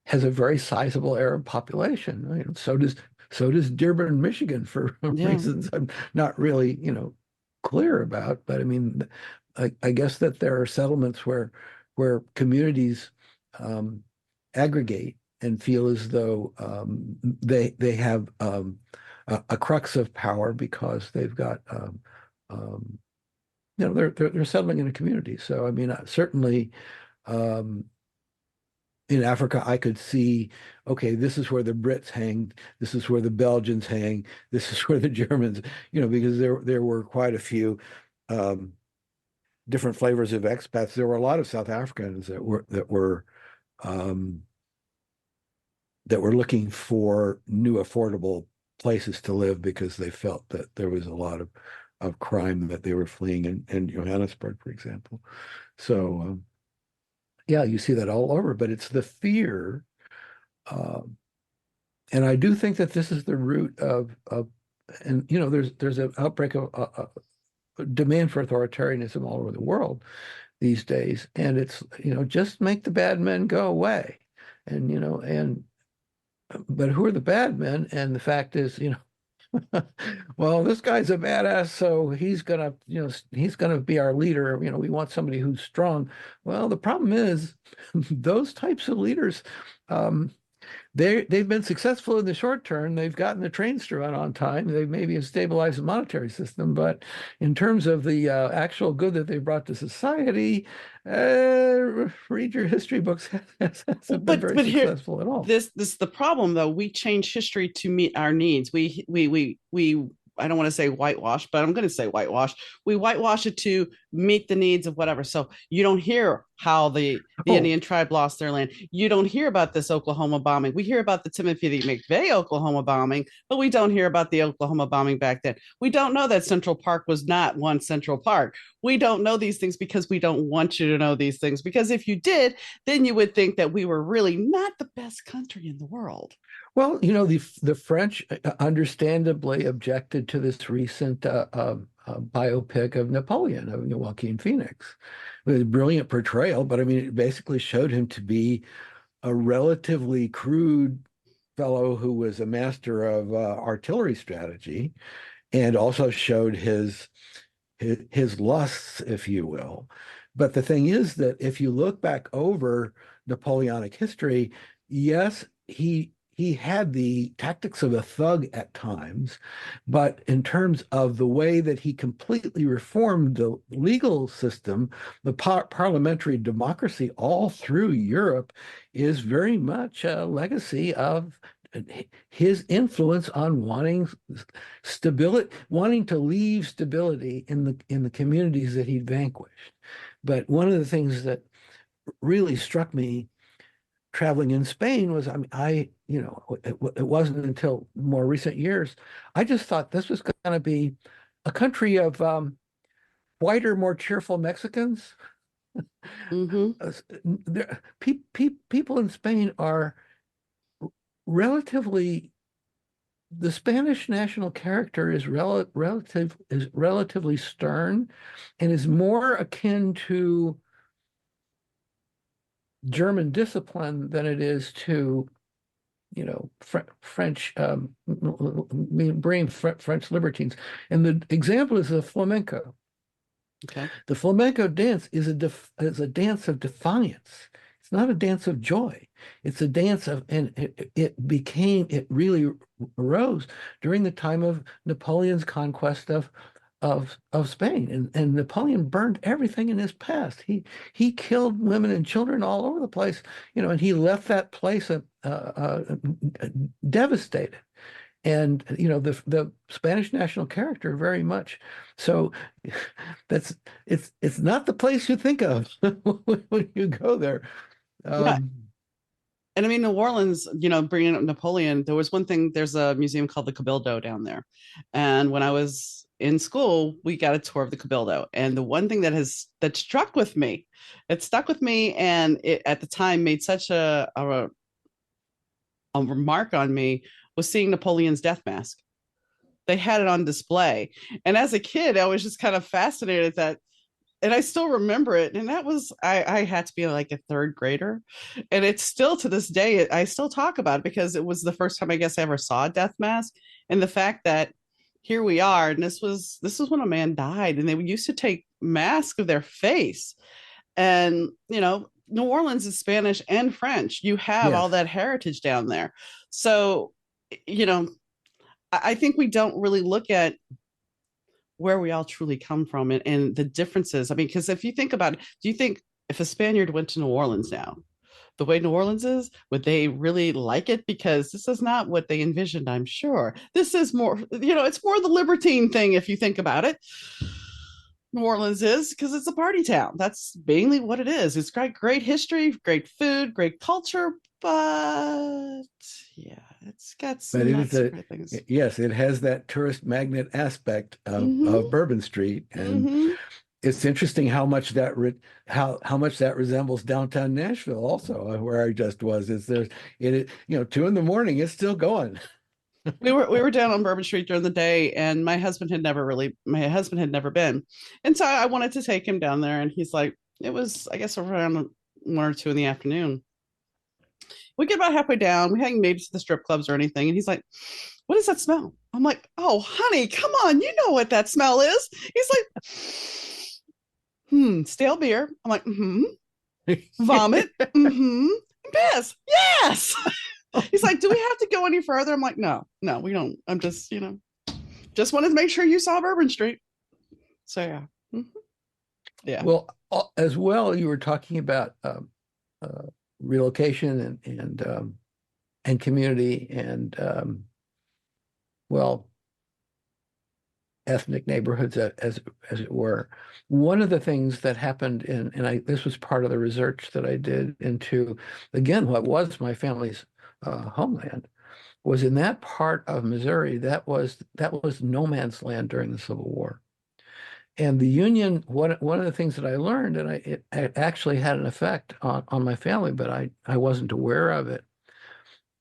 [SPEAKER 2] has a very sizable Arab population. So does Dearborn, Michigan, for reasons I'm not really, clear about. But I mean, I guess that there are settlements where communities aggregate and feel as though they have a crux of power because they've got they're settling in a community. So I mean, certainly. In Africa, I could see, okay, this is where the Brits hang, this is where the Belgians hang, this is where the Germans, because there were quite a few different flavors of expats. There were a lot of South Africans that were looking for new affordable places to live because they felt that there was a lot of crime that they were fleeing in Johannesburg, for example. So yeah, you see that all over, but it's the fear. And I do think that this is the root of and there's an outbreak of demand for authoritarianism all over the world these days. And it's, just make the bad men go away. And, but who are the bad men? And the fact is, well, this guy's a badass, so he's gonna be our leader. We want somebody who's strong. Well, the problem is those types of leaders They've been successful in the short term. They've gotten the trains to run on time. They've maybe stabilized the monetary system, but in terms of the actual good that they brought to society, read your history books hasn't been very successful at all.
[SPEAKER 1] This is the problem, though. We change history to meet our needs. We I don't want to say whitewash, but I'm going to say whitewash. We whitewash it to meet the needs of whatever. So you don't hear how the Indian tribe lost their land. You don't hear about this Oklahoma bombing. We hear about the Timothy McVeigh Oklahoma bombing, but we don't hear about the Oklahoma bombing back then. We don't know that Central Park was not one Central Park. We don't know these things because we don't want you to know these things. Because if you did, then you would think that we were really not the best country in the world.
[SPEAKER 2] Well, the French understandably objected to this recent biopic of Napoleon, of Joaquin Phoenix. It was a brilliant portrayal, but I mean, it basically showed him to be a relatively crude fellow who was a master of artillery strategy, and also showed his lusts, if you will. But the thing is that if you look back over Napoleonic history, yes, he had the tactics of a thug at times, but in terms of the way that he completely reformed the legal system, the parliamentary democracy all through Europe is very much a legacy of his influence on wanting stability, wanting to leave stability in the communities that he'd vanquished. But one of the things that really struck me traveling in Spain was, it wasn't until more recent years, I just thought this was going to be a country of whiter, more cheerful Mexicans.
[SPEAKER 1] Mm-hmm.
[SPEAKER 2] People in Spain are relatively, the Spanish national character is relatively stern and is more akin to German discipline than it is to, French, French libertines. And the example is the flamenco.
[SPEAKER 1] Okay.
[SPEAKER 2] The flamenco dance is a dance of defiance. It's not a dance of joy. It's a dance of, and it really arose during the time of Napoleon's conquest of Spain, and Napoleon burned everything in his past. He killed women and children all over the place, and he left that place devastated. And the Spanish national character very much. So it's not the place you think of when you go there.
[SPEAKER 1] Yeah. And I mean, New Orleans, bringing up Napoleon, there was one thing, there's a museum called the Cabildo down there. And when I was in school, we got a tour of the Cabildo. And the one thing that stuck with me, and it at the time made such a remark on me, was seeing Napoleon's death mask. They had it on display. And as a kid, I was just kind of fascinated at that. And I still remember it. And that was, I had to be like a third grader. And it's still to this day, I still talk about it because it was the first time I guess I ever saw a death mask. And the fact that here we are, and this was when a man died, and they used to take masks of their face. And, New Orleans is Spanish and French. You have all that heritage down there. So, I think we don't really look at where we all truly come from and the differences. I mean, because if you think about it, do you think if a Spaniard went to New Orleans now, the way New Orleans is, would they really like it? Because this is not what they envisioned, I'm sure. This is more, it's more the libertine thing if you think about it. New Orleans is because it's a party town. That's mainly what it is. It's got great history, great food, great culture, but yeah, it's got some things.
[SPEAKER 2] Yes, it has that tourist magnet aspect of Bourbon Street, and it's interesting how much that resembles downtown Nashville, also, where I just was. 2 a.m, it's still going.
[SPEAKER 1] We were down on Bourbon Street during the day, and my husband had never been, and so I wanted to take him down there, and he's like, it was, I guess, around 1 or 2 in the afternoon. We get about halfway down. We hadn't made it to the strip clubs or anything, and he's like, "What does that smell?" I'm like, "Oh, honey, come on, you know what that smell is." He's like, stale beer. I'm like, vomit, piss, yes. He's like, do we have to go any further? I'm like, no, we don't. I'm just, just wanted to make sure you saw Bourbon Street. So yeah. Mm-hmm. Yeah.
[SPEAKER 2] Well, as well, you were talking about relocation and community and well, ethnic neighborhoods as it were. One of the things that happened this was part of the research that I did into, again, what was my family's homeland, was in that part of Missouri that was no man's land during the Civil War. And the Union, one of the things that I learned, and it actually had an effect on my family, but I wasn't aware of it.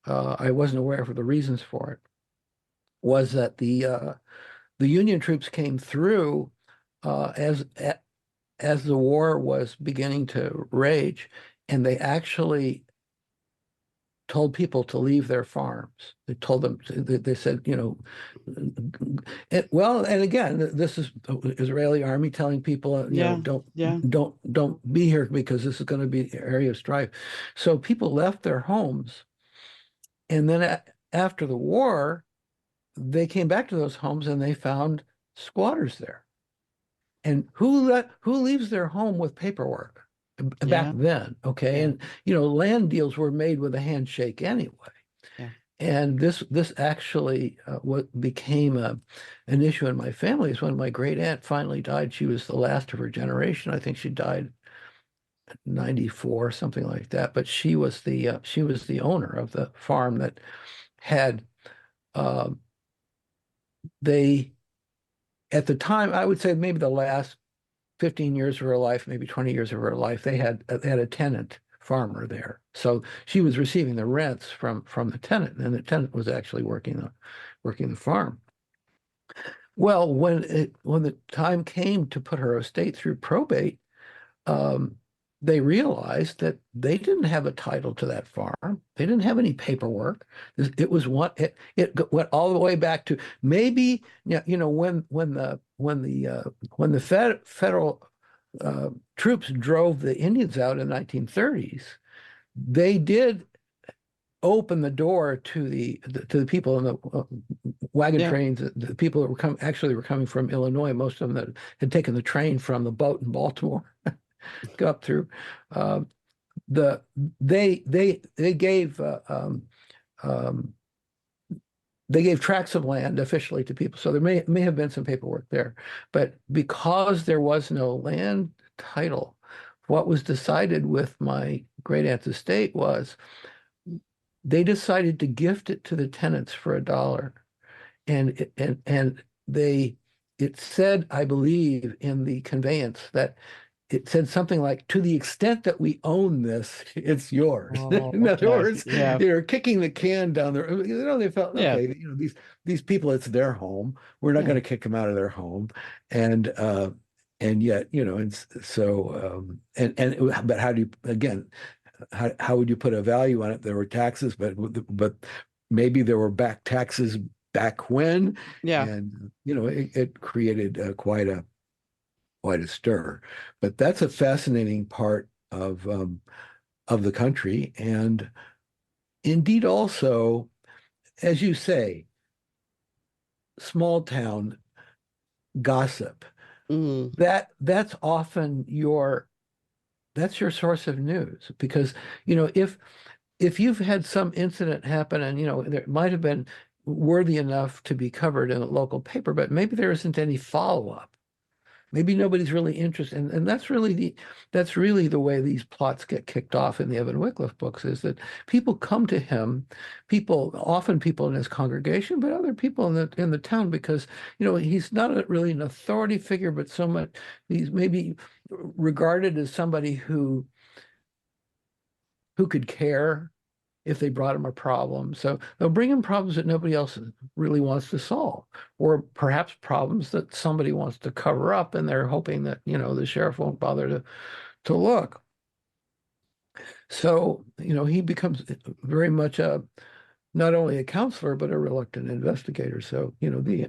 [SPEAKER 2] I wasn't aware of the reasons for it, was that the Union troops came through as the war was beginning to rage, and they actually told people to leave their farms. They told them, they said, and again, this is the Israeli army telling people, don't be here because this is going to be an area of strife. So people left their homes, and then after the war, they came back to those homes and they found squatters there. And who leaves their home with paperwork back then? Okay. Yeah. And, land deals were made with a handshake anyway. Yeah. And this actually what became an issue in my family is when my great aunt finally died. She was the last of her generation. I think she died at 94, something like that. But she was the owner of the farm that had at the time, I would say maybe the last 15 years of her life, maybe 20 years of her life, they had a tenant farmer there. So she was receiving the rents from the tenant, and the tenant was actually working the farm. Well, when the time came to put her estate through probate, they realized that they didn't have a title to that farm. They didn't have any paperwork. It went all the way back to maybe when the federal troops drove the Indians out in the 1930s, they did open the door to the people in the wagon trains, the people that were coming from Illinois, most of them that had taken the train from the boat in Baltimore. Go up through they gave tracts of land officially to people, so there may have been some paperwork there, but because there was no land title, what was decided with my great aunt's estate was they decided to gift it to the tenants for $1, and it said, I believe, in the conveyance that it said something like, to the extent that we own this, it's yours. In other words, they're kicking the can down there. They felt, okay, these people, it's their home. We're not going to kick them out of their home. And yet, and so, but how do you, again, how would you put a value on it? There were taxes, but maybe there were back taxes back when. Yeah. And, it created quite a stir. But that's a fascinating part of the country, and indeed also, as you say, small town gossip. That's often your source of news, because if you've had some incident happen and there might have been worthy enough to be covered in a local paper, but maybe there isn't any follow-up. Maybe nobody's really interested, and that's really the way these plots get kicked off in the Evan Wycliffe books, is that people come to him, often people in his congregation, but other people in the town, because he's not really an authority figure, but so much he's maybe regarded as somebody who could care if they brought him a problem. So they'll bring him problems that nobody else really wants to solve, or perhaps problems that somebody wants to cover up, and they're hoping that, the sheriff won't bother to look. So, he becomes very much not only a counselor, but a reluctant investigator. So, the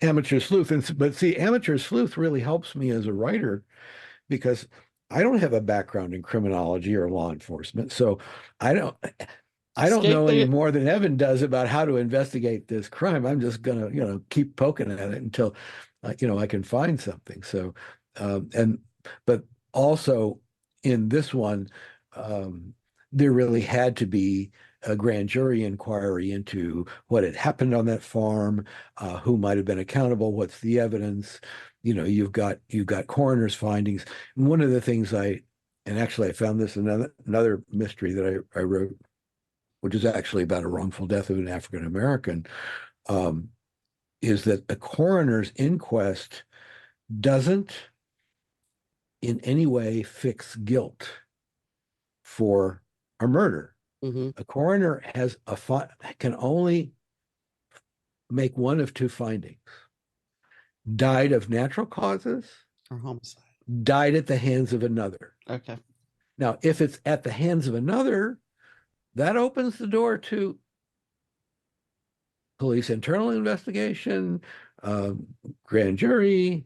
[SPEAKER 2] amateur sleuth. But see, amateur sleuth really helps me as a writer, because I don't have a background in criminology or law enforcement. So I I don't know any more than Evan does about how to investigate this crime. I'm just gonna, keep poking at it until, I can find something. So, but also in this one, there really had to be a grand jury inquiry into what had happened on that farm, who might have been accountable, what's the evidence. You've got coroner's findings. And one of the things and actually I found this another mystery that I wrote, which is actually about a wrongful death of an African American, is that a coroner's inquest doesn't in any way fix guilt for a murder.
[SPEAKER 1] Mm-hmm.
[SPEAKER 2] A coroner can only make one of two findings: died of natural causes
[SPEAKER 1] or homicide,
[SPEAKER 2] died at the hands of another.
[SPEAKER 1] Okay.
[SPEAKER 2] Now, if it's at the hands of another, that opens the door to police internal investigation, grand jury,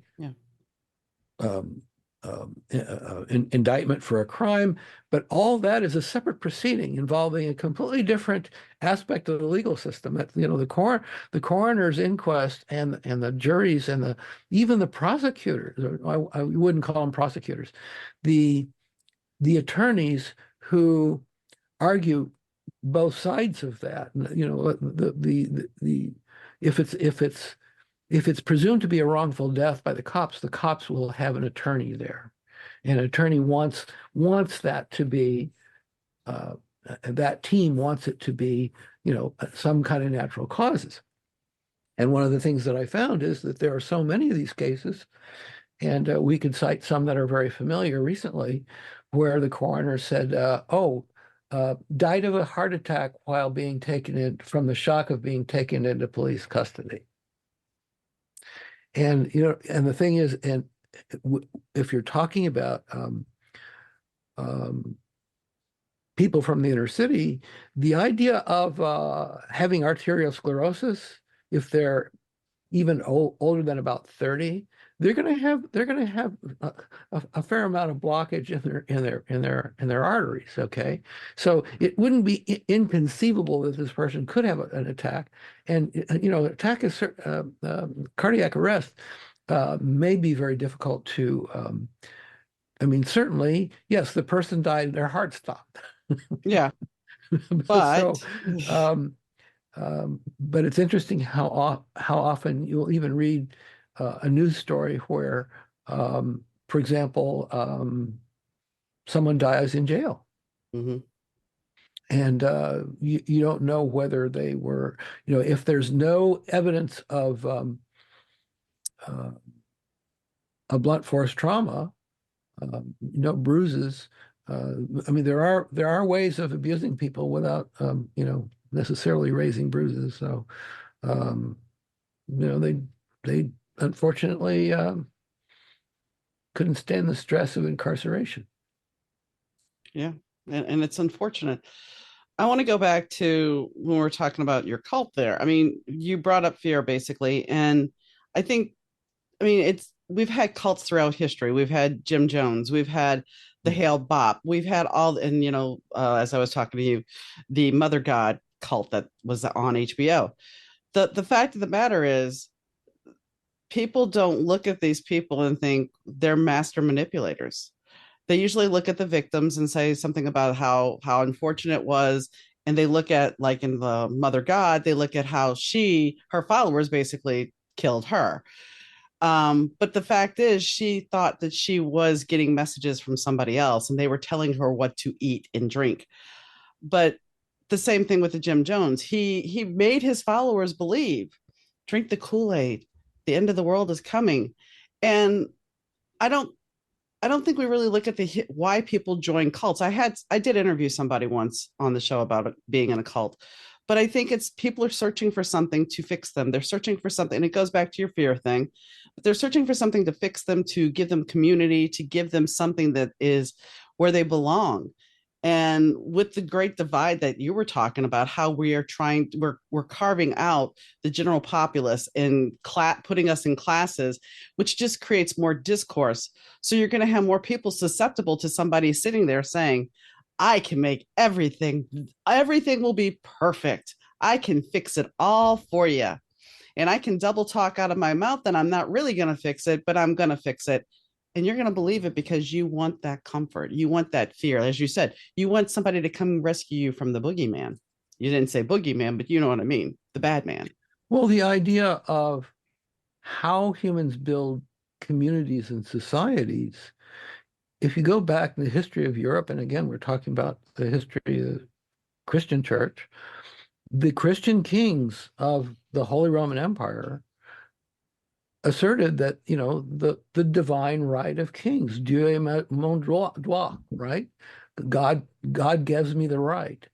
[SPEAKER 2] indictment for a crime. But all that is a separate proceeding involving a completely different aspect of the legal system. That the coroner's inquest and the juries and even the prosecutors, I wouldn't call them prosecutors, the attorneys who argue both sides of that. If it's presumed to be a wrongful death by the cops will have an attorney there. And an attorney wants that to be, that team wants it to be, some kind of natural causes. And one of the things that I found is that there are so many of these cases, and we could cite some that are very familiar recently, where the coroner said, died of a heart attack while being taken in from the shock of being taken into police custody. And, and the thing is, and if you're talking about people from the inner city, the idea of having arterial sclerosis, if they're even older than about 30, they're going to have a fair amount of blockage in their arteries. Okay, so it wouldn't be inconceivable that this person could have an attack, and attack is cardiac arrest may be very difficult to. Certainly, yes, the person died, their heart stopped.
[SPEAKER 1] Yeah, but.
[SPEAKER 2] But it's interesting how often you'll even read a news story where, for example, someone dies in jail.
[SPEAKER 1] Mm-hmm.
[SPEAKER 2] And you don't know whether they were, if there's no evidence of a blunt force trauma, bruises. There are ways of abusing people without, necessarily raising bruises. So, they unfortunately couldn't stand the stress of incarceration.
[SPEAKER 1] Yeah, and it's unfortunate. I want to go back to when we were talking about your cult there. You brought up fear basically, and I think, we've had cults throughout history. We've had Jim Jones, we've had the Hail Bop, we've had all, and as I was talking to you, the Mother God cult that was on HBO. The fact of the matter is, people don't look at these people and think they're master manipulators. They usually look at the victims and say something about how unfortunate it was, and they look at, like in the Mother God, they look at how her followers basically killed her. But the fact is, she thought that she was getting messages from somebody else, and they were telling her what to eat and drink. But the same thing with the Jim Jones. He made his followers believe, drink the Kool-Aid, the end of the world is coming. And I don't think we really look at why people join cults. I did interview somebody once on the show about it being in a cult, but I think it's people are searching for something to fix them. They're searching for something, and it goes back to your fear thing, but they're searching for something to fix them, to give them community, to give them something that is where they belong. And with the great divide that you were talking about, how we're carving out the general populace and putting us in classes, which just creates more discourse. So you're going to have more people susceptible to somebody sitting there saying, I can make everything will be perfect. I can fix it all for you. And I can double talk out of my mouth that I'm not really going to fix it, but I'm going to fix it. And you're going to believe it because you want that comfort. You want that fear. As you said, you want somebody to come rescue you from the boogeyman. You didn't say boogeyman, but you know what I mean, the bad man.
[SPEAKER 2] Well, the idea of how humans build communities and societies, if you go back in the history of Europe, and again, we're talking about the history of the Christian church, the Christian kings of the Holy Roman Empire asserted that, the divine right of kings, Dieu est mon droit, right? God gives me the right.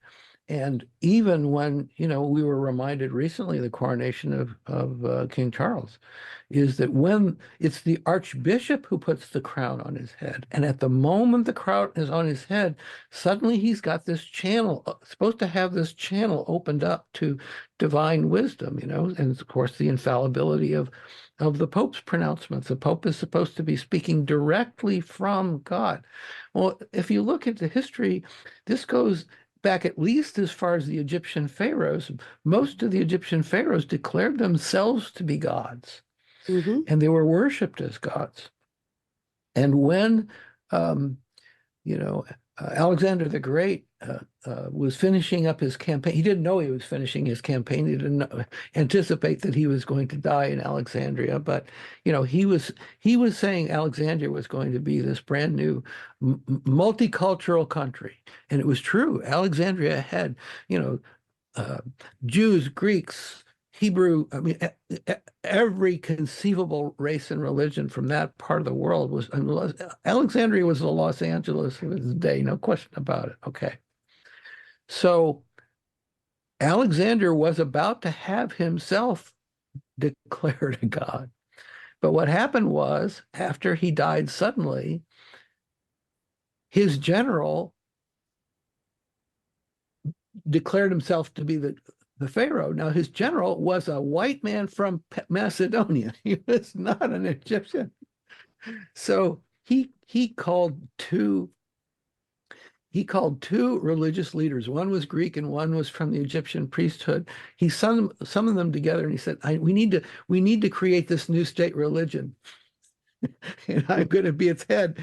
[SPEAKER 2] And even when, we were reminded recently of the coronation of King Charles, is that when it's the archbishop who puts the crown on his head, and at the moment the crown is on his head, suddenly he's got this channel, supposed to have this channel opened up to divine wisdom, and of course the infallibility of the Pope's pronouncements. The Pope is supposed to be speaking directly from God. Well, if you look at the history, this goes back at least as far as the Egyptian pharaohs. Most of the Egyptian pharaohs declared themselves to be gods, and they were worshipped as gods. And when, Alexander the Great was finishing up his campaign, he didn't know he was finishing his campaign. He didn't anticipate that he was going to die in Alexandria, but he was saying Alexandria was going to be this brand new multicultural country, and it was true. Alexandria had Jews, Greeks, Hebrew, every conceivable race and religion from that part of the world was. Alexandria was the Los Angeles of its day, no question about it. Okay. So Alexander was about to have himself declared a god. But what happened was, after he died suddenly, his general declared himself to be the Pharaoh. Now, his general was a white man from Macedonia. He was not an Egyptian. So he called two religious leaders. One was Greek and one was from the Egyptian priesthood. He summoned them together and he said, we need to create this new state religion. And I'm going to be its head.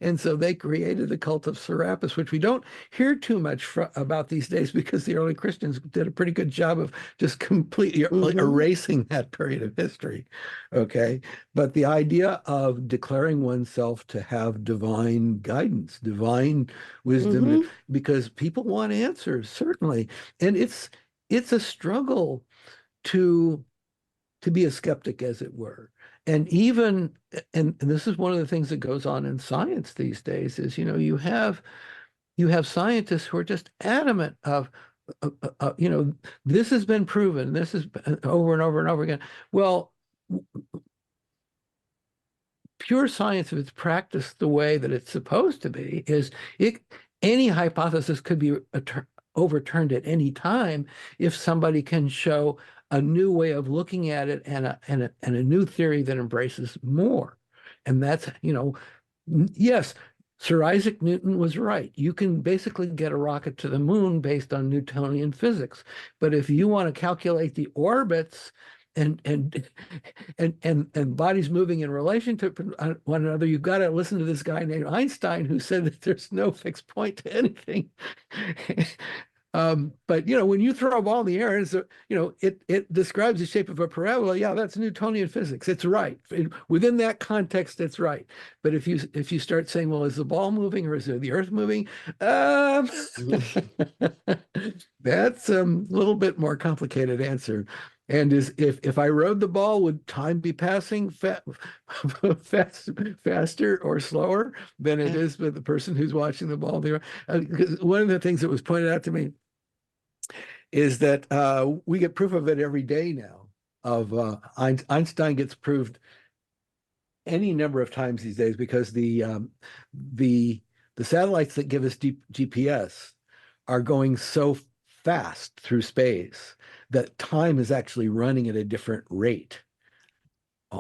[SPEAKER 2] And so they created the cult of Serapis, which we don't hear too much about these days because the early Christians did a pretty good job of just completely erasing that period of history. Okay. But the idea of declaring oneself to have divine guidance, divine wisdom, because people want answers, certainly. And it's a struggle to be a skeptic, as it were. And this is one of the things that goes on in science these days is, you have scientists who are just adamant of, this has been proven, this is over and over and over again. Well, pure science, if it's practiced the way that it's supposed to be, is any hypothesis could be overturned at any time if somebody can show a new way of looking at it and a new theory that embraces more. And that's, yes, Sir Isaac Newton was right. You can basically get a rocket to the moon based on Newtonian physics. But if you want to calculate the orbits and bodies moving in relation to one another, you've got to listen to this guy named Einstein, who said that there's no fixed point to anything. But when you throw a ball in the air, it describes the shape of a parabola. Yeah, that's Newtonian physics. It's right within that context. It's right. But if you start saying, well, is the ball moving or is the Earth moving? That's a little bit more complicated answer. And if I rode the ball, would time be passing faster or slower than it is with the person who's watching the ball? One of the things that was pointed out to me is that we get proof of it every day now. Einstein gets proved any number of times these days because the satellites that give us GPS are going so fast through space that time is actually running at a different rate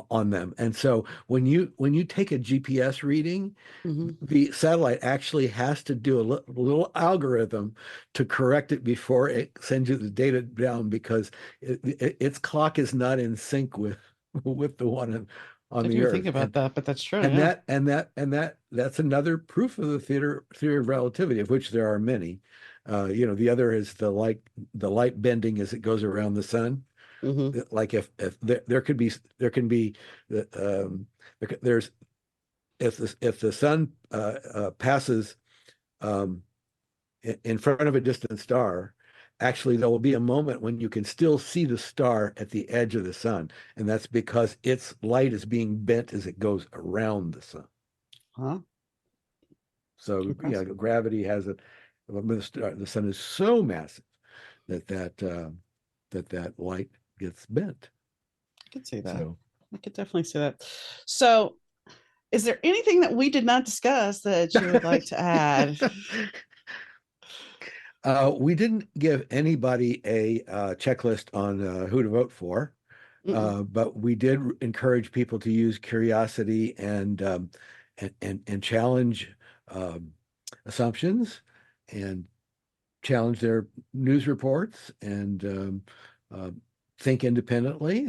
[SPEAKER 2] on them. And so when you take a GPS reading, the satellite actually has to do a little algorithm to correct it before it sends you the data down, because its clock is not in sync with the one on the Earth.
[SPEAKER 1] Think about that, but that's true.
[SPEAKER 2] And that's another proof of the theory of relativity, of which there are many. The other is the light bending as it goes around the sun. Like if there can be there's if the sun passes in front of a distant star, actually there will be a moment when you can still see the star at the edge of the sun, and that's because its light is being bent as it goes around the sun. So yeah, gravity has it. The sun is so massive that light gets bent.
[SPEAKER 1] I could see that. I could definitely see that. So, is there anything that we did not discuss that you would like to add?
[SPEAKER 2] We didn't give anybody a checklist on who to vote for, but we did encourage people to use curiosity and challenge assumptions and challenge their news reports and think independently,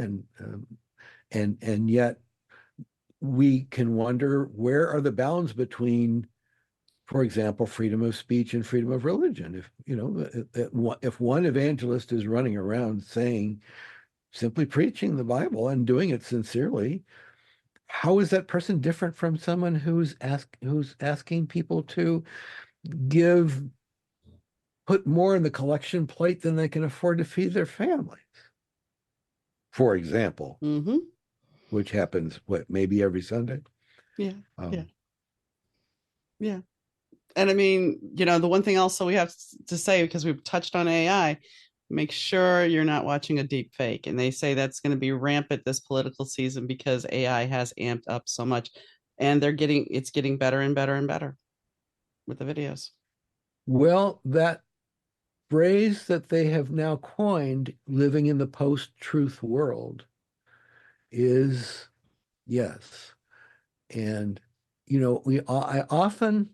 [SPEAKER 2] and yet we can wonder, where are the bounds between, for example, freedom of speech and freedom of religion? If one evangelist is running around simply preaching the Bible and doing it sincerely, how is that person different from someone who's asking people to put more in the collection plate than they can afford to feed their families, for example, which happens, maybe every Sunday?
[SPEAKER 1] Yeah. And I mean, the one thing also we have to say, because we've touched on AI, make sure you're not watching a deep fake. And they say that's going to be rampant this political season because AI has amped up so much, and it's getting better and better and better with the videos.
[SPEAKER 2] Well, that phrase that they have now coined, living in the post-truth world, is yes. And I often,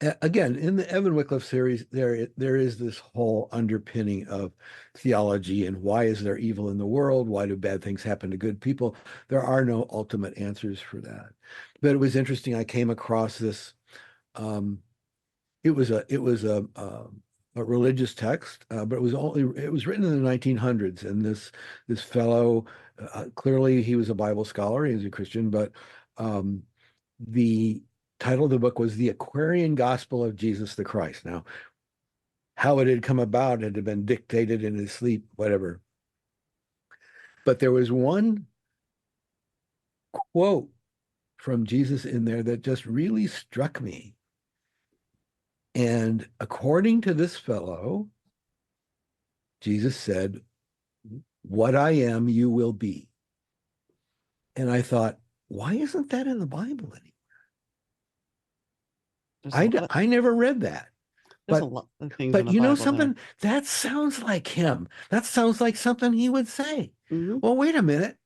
[SPEAKER 2] again, in the Evan Wycliffe series, there is this whole underpinning of theology and why is there evil in the world? Why do bad things happen to good people? There are no ultimate answers for that. But it was interesting. I came across this. It was a religious text, but it was written in the 1900s, and this fellow, clearly he was a Bible scholar, he was a Christian, but the title of the book was The Aquarian Gospel of Jesus the Christ. Now, how it had come about, it had been dictated in his sleep, whatever. But there was one quote from Jesus in there that just really struck me. And according to this fellow, Jesus said, "What I am, you will be." And I thought, why isn't that in the Bible anymore? I never read that.
[SPEAKER 1] There's a lot of things.
[SPEAKER 2] But you know something? That sounds like him. That sounds like something he would say. Well, wait a minute.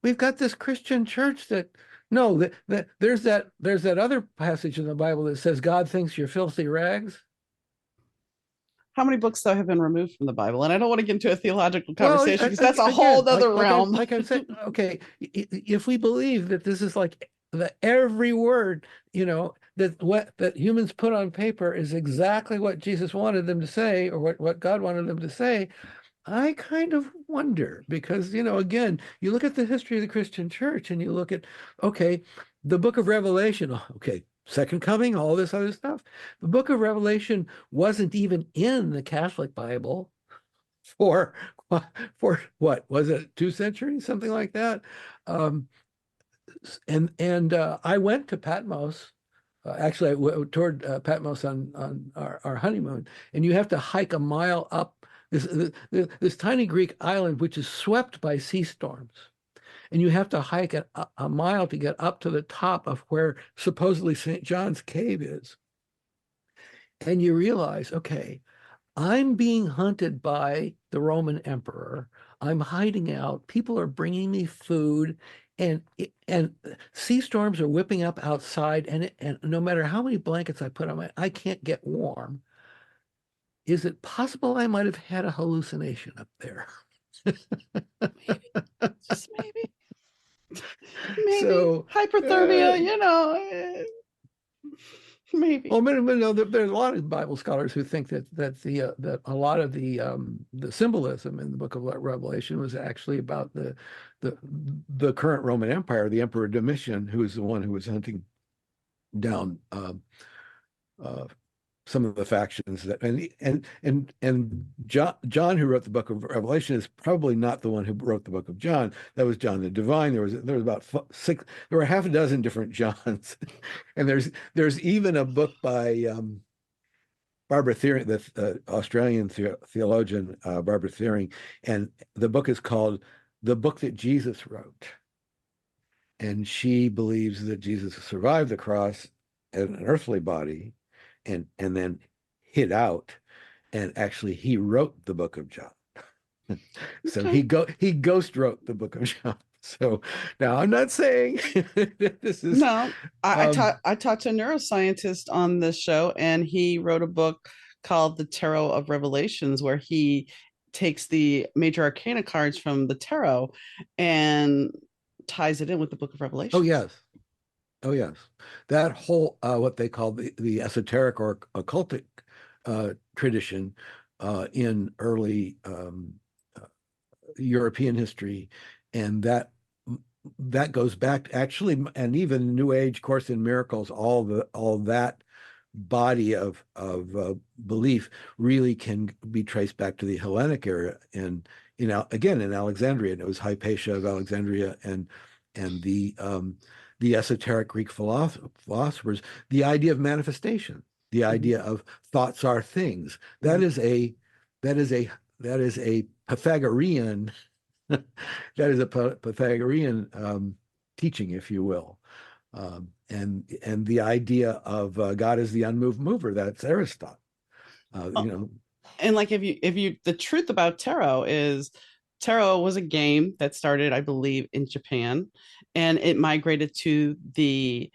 [SPEAKER 2] We've got this Christian church that there's that other passage in the Bible that says God thinks you're filthy rags.
[SPEAKER 1] How many books though have been removed from the Bible? And I don't want to get into a theological conversation because that's a whole other realm.
[SPEAKER 2] Like I said, okay, if we believe that this is like every word, that humans put on paper is exactly what Jesus wanted them to say, or what God wanted them to say, I kind of wonder, because, again, you look at the history of the Christian church and you look at, okay, the book of Revelation, okay, Second Coming, all this other stuff. The book of Revelation wasn't even in the Catholic Bible for what was it, 2 centuries, something like that. And I went to Patmos. Actually, I went toward Patmos on our honeymoon, and you have to hike a mile up this tiny Greek island, which is swept by sea storms. And you have to hike a mile to get up to the top of where supposedly St. John's Cave is. And you realize, okay, I'm being hunted by the Roman emperor. I'm hiding out. People are bringing me food, and sea storms are whipping up outside, and no matter how many blankets I put on I can't get warm. Is it possible I might have had a hallucination up there?
[SPEAKER 1] Maybe, just maybe. Maybe
[SPEAKER 2] So,
[SPEAKER 1] hyperthermia, maybe.
[SPEAKER 2] well, no, there's a lot of Bible scholars who think that that a lot of the symbolism in the Book of Revelation was actually about the current Roman Empire, the Emperor Domitian, who was the one who was hunting down uh, some of the factions that and John, who wrote the Book of Revelation, is probably not the one who wrote the Book of John. That was John the Divine. There was about six. There were half a dozen different Johns, and there's even a book by Barbara Thiering, the Australian theologian Barbara Thiering, and the book is called "The Book That Jesus Wrote," and she believes that Jesus survived the cross in an earthly body, and then hid out, and actually he wrote the Book of John. So
[SPEAKER 1] Okay.
[SPEAKER 2] he ghost wrote the Book of John. So now I'm not saying this is
[SPEAKER 1] No, I talked to a neuroscientist on this show, and he wrote a book called The Tarot of Revelations, where he takes the major arcana cards from the tarot and ties it in with the Book of
[SPEAKER 2] oh
[SPEAKER 1] Revelations.
[SPEAKER 2] yes. Oh yes, that whole what they call the esoteric or occultic tradition in early European history, and that goes back actually, and even New Age, Course in Miracles, all that body of belief really can be traced back to the Hellenic era, and again in Alexandria, and it was Hypatia of Alexandria, and the esoteric Greek philosophers, the idea of manifestation, the idea of thoughts are things. That is a Pythagorean Pythagorean teaching, if you will, and the idea of God as the unmoved mover. That's Aristotle.
[SPEAKER 1] And like if you the truth about tarot is tarot was a game that started, I believe, in Japan, and it migrated to the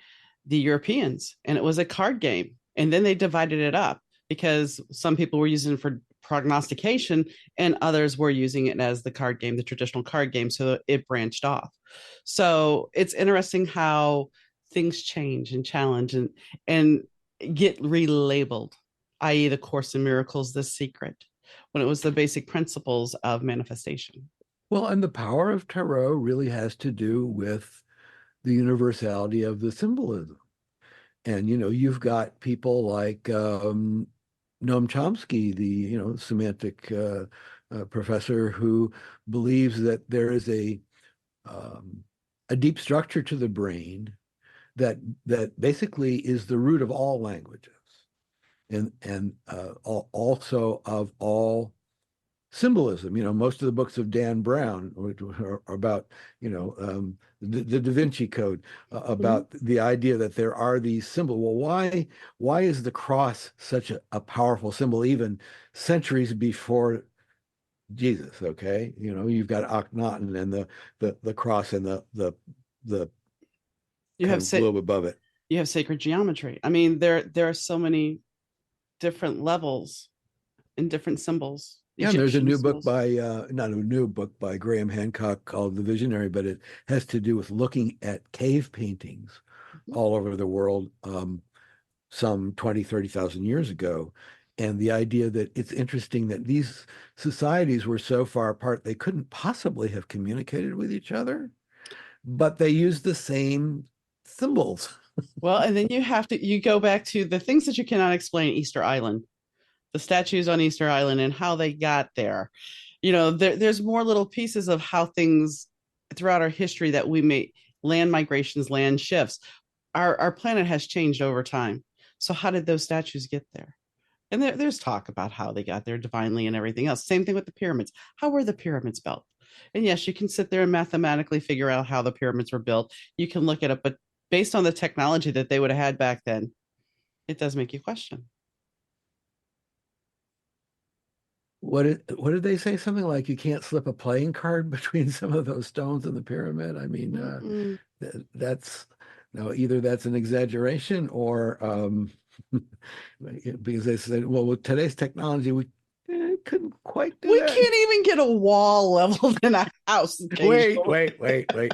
[SPEAKER 1] Europeans, and it was a card game. And then they divided it up because some people were using it for prognostication and others were using it as the card game, the traditional card game. So it branched off. So it's interesting how things change and challenge and get relabeled, i.e., the Course in Miracles, The Secret, when it was the basic principles of manifestation.
[SPEAKER 2] Well, and the power of tarot really has to do with the universality of the symbolism. And you've got people like Noam Chomsky, the semantic professor, who believes that there is a deep structure to the brain that basically is the root of all languages, and also of all symbolism. Most of the books of Dan Brown are about, the Da Vinci Code, about the idea that there are these symbols. Well, why is the cross such a powerful symbol, even centuries before Jesus? Okay, you've got Akhenaten and the cross and the
[SPEAKER 1] You
[SPEAKER 2] kind
[SPEAKER 1] have
[SPEAKER 2] of globe above it.
[SPEAKER 1] you have sacred geometry. I mean, there are so many different levels and different symbols.
[SPEAKER 2] Yeah, and there's a
[SPEAKER 1] Egyptian
[SPEAKER 2] new book
[SPEAKER 1] symbols.
[SPEAKER 2] by not a new book by Graham Hancock called The Visionary, but it has to do with looking at cave paintings all over the world, some 20, 30,000 years ago. And the idea that it's interesting that these societies were so far apart, they couldn't possibly have communicated with each other, but they used the same symbols.
[SPEAKER 1] Well, and then you go back to the things that you cannot explain. Easter Island, the statues on Easter Island, and how they got there. There's more little pieces of how things throughout our history that we may land migrations, land shifts. Our planet has changed over time. So how did those statues get there? And there's talk about how they got there divinely and everything else. Same thing with the pyramids. How were the pyramids built? And yes, you can sit there and mathematically figure out how the pyramids were built. You can look it up, but based on the technology that they would have had back then, it does make you question.
[SPEAKER 2] what did they say? Something like you can't slip a playing card between some of those stones in the pyramid. I mean, that's no, either that's an exaggeration or because they said, well, with today's technology, we couldn't quite do
[SPEAKER 1] We
[SPEAKER 2] that.
[SPEAKER 1] can't even get a wall leveled in a house.
[SPEAKER 2] Wait.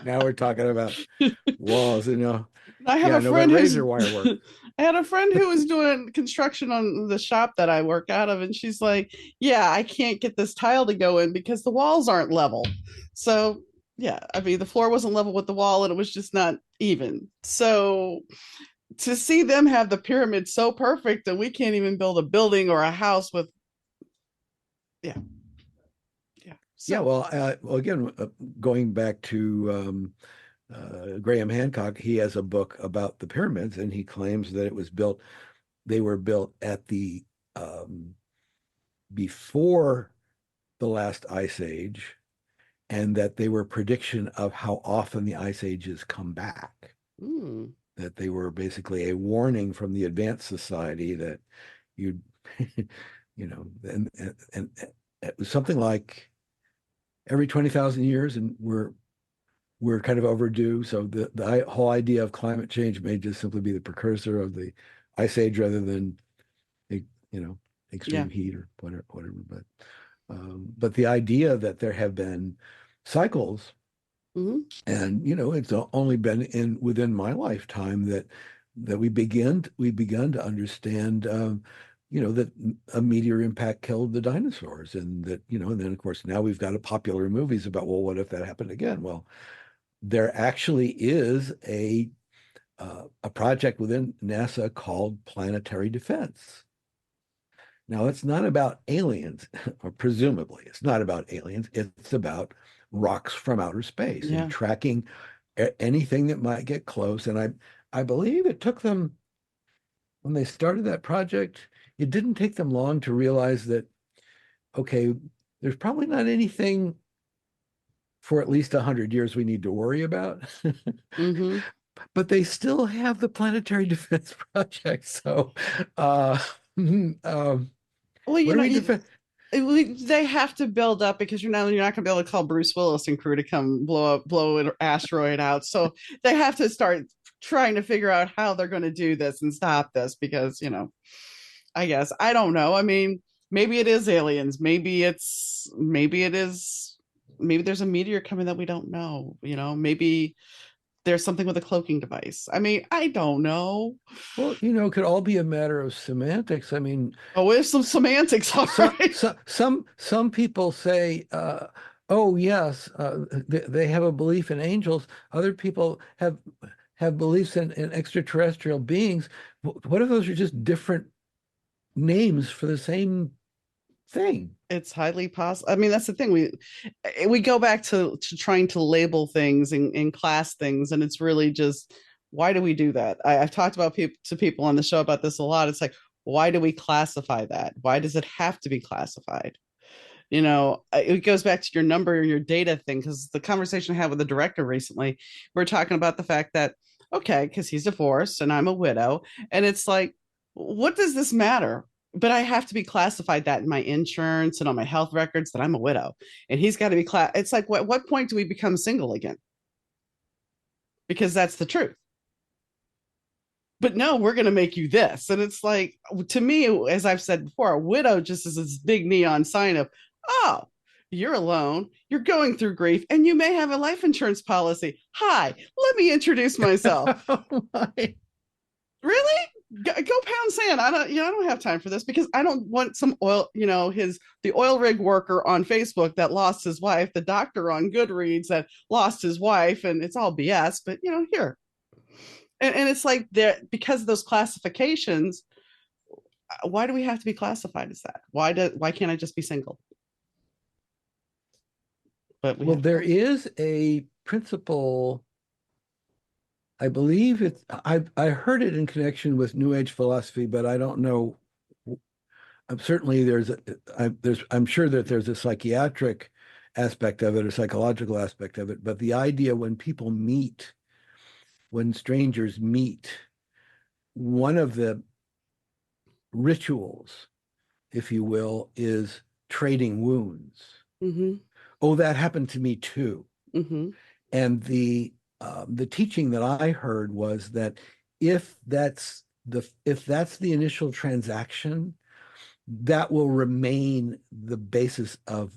[SPEAKER 2] Now we're talking about walls,
[SPEAKER 1] I have
[SPEAKER 2] Yeah,
[SPEAKER 1] a
[SPEAKER 2] no,
[SPEAKER 1] friend
[SPEAKER 2] but
[SPEAKER 1] who's
[SPEAKER 2] razor wire work.
[SPEAKER 1] I had a friend who was doing construction on the shop that I work out of, and she's like, "Yeah, I can't get this tile to go in because the walls aren't level." So, yeah, I mean, the floor wasn't level with the wall, and it was just not even. So, to see them have the pyramid so perfect that we can't even build a building or a house with, yeah, yeah. So,
[SPEAKER 2] Yeah, well, again, going back to Graham Hancock, he has a book about the pyramids, and he claims that they were built at the before the last ice age, and that they were a prediction of how often the ice ages come back. That they were basically a warning from the advanced society that you, and it was something like every 20,000 years, and we're kind of overdue. So the whole idea of climate change may just simply be the precursor of the ice age rather than, extreme heat or whatever. But the idea that there have been cycles, and it's only been within my lifetime that we began to understand, that a meteor impact killed the dinosaurs, and that and then of course now we've got popular movies about, well, what if that happened again? Well, there actually is a project within NASA called Planetary Defense. Now, it's not about aliens, or presumably it's not about aliens. It's about rocks from outer space and tracking anything that might get close. And I believe it took them, when they started that project, it didn't take them long to realize that, okay, there's probably not anything for at least 100 years we need to worry about. But they still have the Planetary Defense Project. So, well,
[SPEAKER 1] they have to build up, because you're not going to be able to call Bruce Willis and crew to come blow an asteroid out. So they have to start trying to figure out how they're going to do this and stop this, because I guess, I don't know. I mean, maybe it is aliens. Maybe there's a meteor coming that we don't know. Maybe there's something with a cloaking device. I mean, I don't know.
[SPEAKER 2] Well, it could all be a matter of semantics. I mean,
[SPEAKER 1] there's some semantics. All right.
[SPEAKER 2] Some people say, oh yes, they have a belief in angels. Other people have beliefs in extraterrestrial beings. What if those are just different names for the same thing?
[SPEAKER 1] It's highly possible. I mean, that's the thing. We go back to trying to label things and class things, and it's really just, why do we do that? I've talked about to people on the show about this a lot. It's like, why do we classify that? Why does it have to be classified? It goes back to your number or your data thing, because the conversation I had with the director recently, we're talking about the fact that, okay, because he's divorced and I'm a widow, and it's like, what does this matter? But I have to be classified that in my insurance and on my health records that I'm a widow, and he's got to be It's like, what point do we become single again? Because that's the truth. But no, we're going to make you this. And it's like, to me, as I've said before, a widow just is this big neon sign of, oh, you're alone, you're going through grief, and you may have a life insurance policy. Hi, let me introduce myself.
[SPEAKER 2] Oh my.
[SPEAKER 1] Really? Go pound sand. I don't have time for this, because I don't want some oil, the oil rig worker on Facebook that lost his wife, the doctor on Goodreads that lost his wife, and it's all BS. But here, and it's like, because of those classifications, why do we have to be classified as that? Why can't I just be single? But
[SPEAKER 2] there is a principle, I believe I heard it in connection with New Age philosophy, but I don't know. Certainly I'm sure that there's a psychiatric aspect of it, a psychological aspect of it, but the idea when strangers meet, one of the rituals, if you will, is trading wounds.
[SPEAKER 1] Mm-hmm.
[SPEAKER 2] Oh, that happened to me too.
[SPEAKER 1] Mm-hmm.
[SPEAKER 2] And the teaching that I heard was that if that's the initial transaction, that will remain the basis of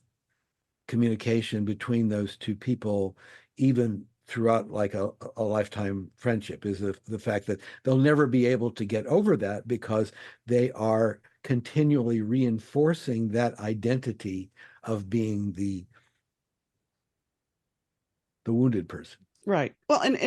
[SPEAKER 2] communication between those two people, even throughout like a lifetime friendship, is the fact that they'll never be able to get over that because they are continually reinforcing that identity of being the wounded person.
[SPEAKER 1] Right. Well, and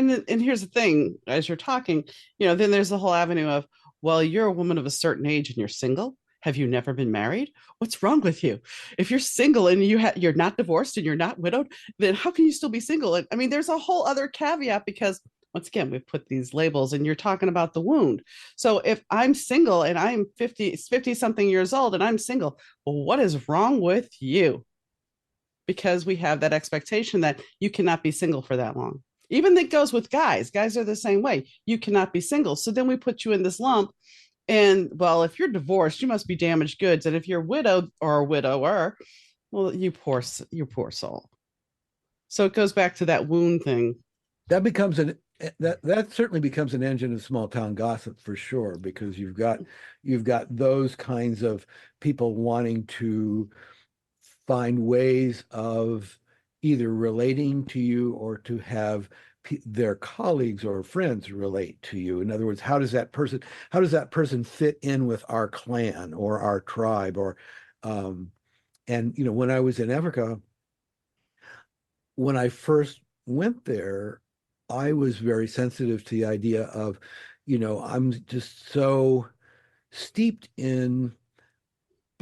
[SPEAKER 1] here's the thing, as you're talking, then there's the whole avenue of, well, you're a woman of a certain age and you're single. Have you never been married? What's wrong with you? If you're single and you're not divorced and you're not widowed, then how can you still be single? And I mean, there's a whole other caveat because once again, we've put these labels and you're talking about the wound. So if I'm single and I'm 50 something years old and I'm single, well, what is wrong with you? Because we have that expectation that you cannot be single for that long. Even that goes with guys. Guys are the same way. You cannot be single. So then we put you in this lump. And well, if you're divorced, you must be damaged goods. And if you're widowed or a widower, well, you poor soul. So it goes back to that wound thing.
[SPEAKER 2] That certainly becomes an engine of small town gossip for sure, because you've got those kinds of people wanting to find ways of either relating to you or to have their colleagues or friends relate to you. In other words, how does that person fit in with our clan or our tribe? Or and when I was in Africa, when I first went there, I was very sensitive to the idea of, I'm just so steeped in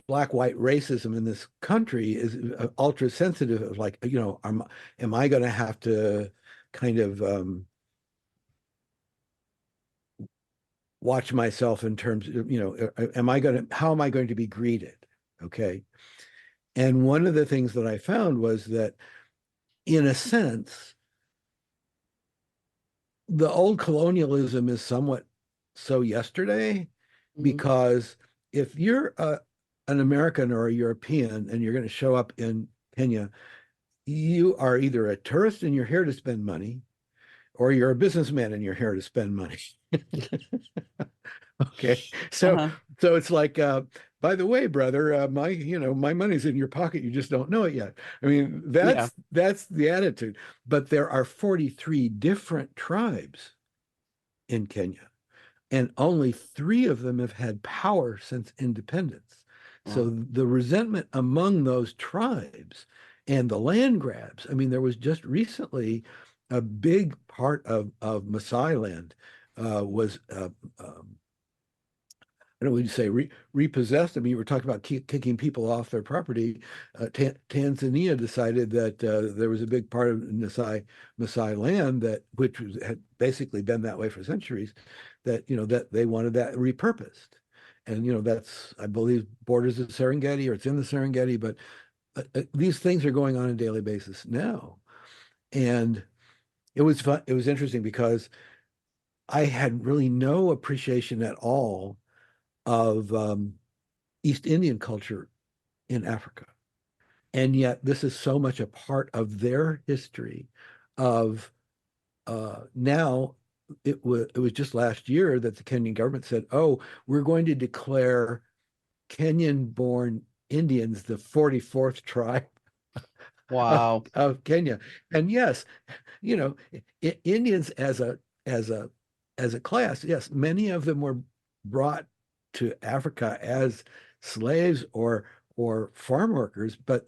[SPEAKER 2] black-white racism in this country, is ultra sensitive of like, am I going to have to kind of watch myself in terms of, how am I going to be greeted? Okay. And one of the things that I found was that, in a sense, the old colonialism is somewhat so yesterday, because if you're an American or a European and you're going to show up in Kenya, you are either a tourist and you're here to spend money, or you're a businessman and you're here to spend money. Okay, so it's like, by the way, brother, my money's in your pocket. You just don't know it yet. I mean, that's the attitude. But there are 43 different tribes in Kenya, and only 3 of them have had power since independence. So the resentment among those tribes and the land grabs. I mean, there was just recently a big part of Maasai land was I don't know what you say, repossessed. I mean, you were talking about kicking people off their property. Tanzania decided that there was a big part of Maasai land which had basically been that way for centuries, that that they wanted that repurposed, and that's, I believe, borders of Serengeti, or it's in the Serengeti. But these things are going on a daily basis now, and it was fun. It was interesting because I had really no appreciation at all of East Indian culture in Africa. And yet this is so much a part of their history of now. It was just last year that the Kenyan government said, oh, we're going to declare Kenyan-born Indians the 44th tribe
[SPEAKER 1] Wow.
[SPEAKER 2] of Kenya. And yes, Indians as a class, yes, many of them were brought to Africa as slaves or farm workers, but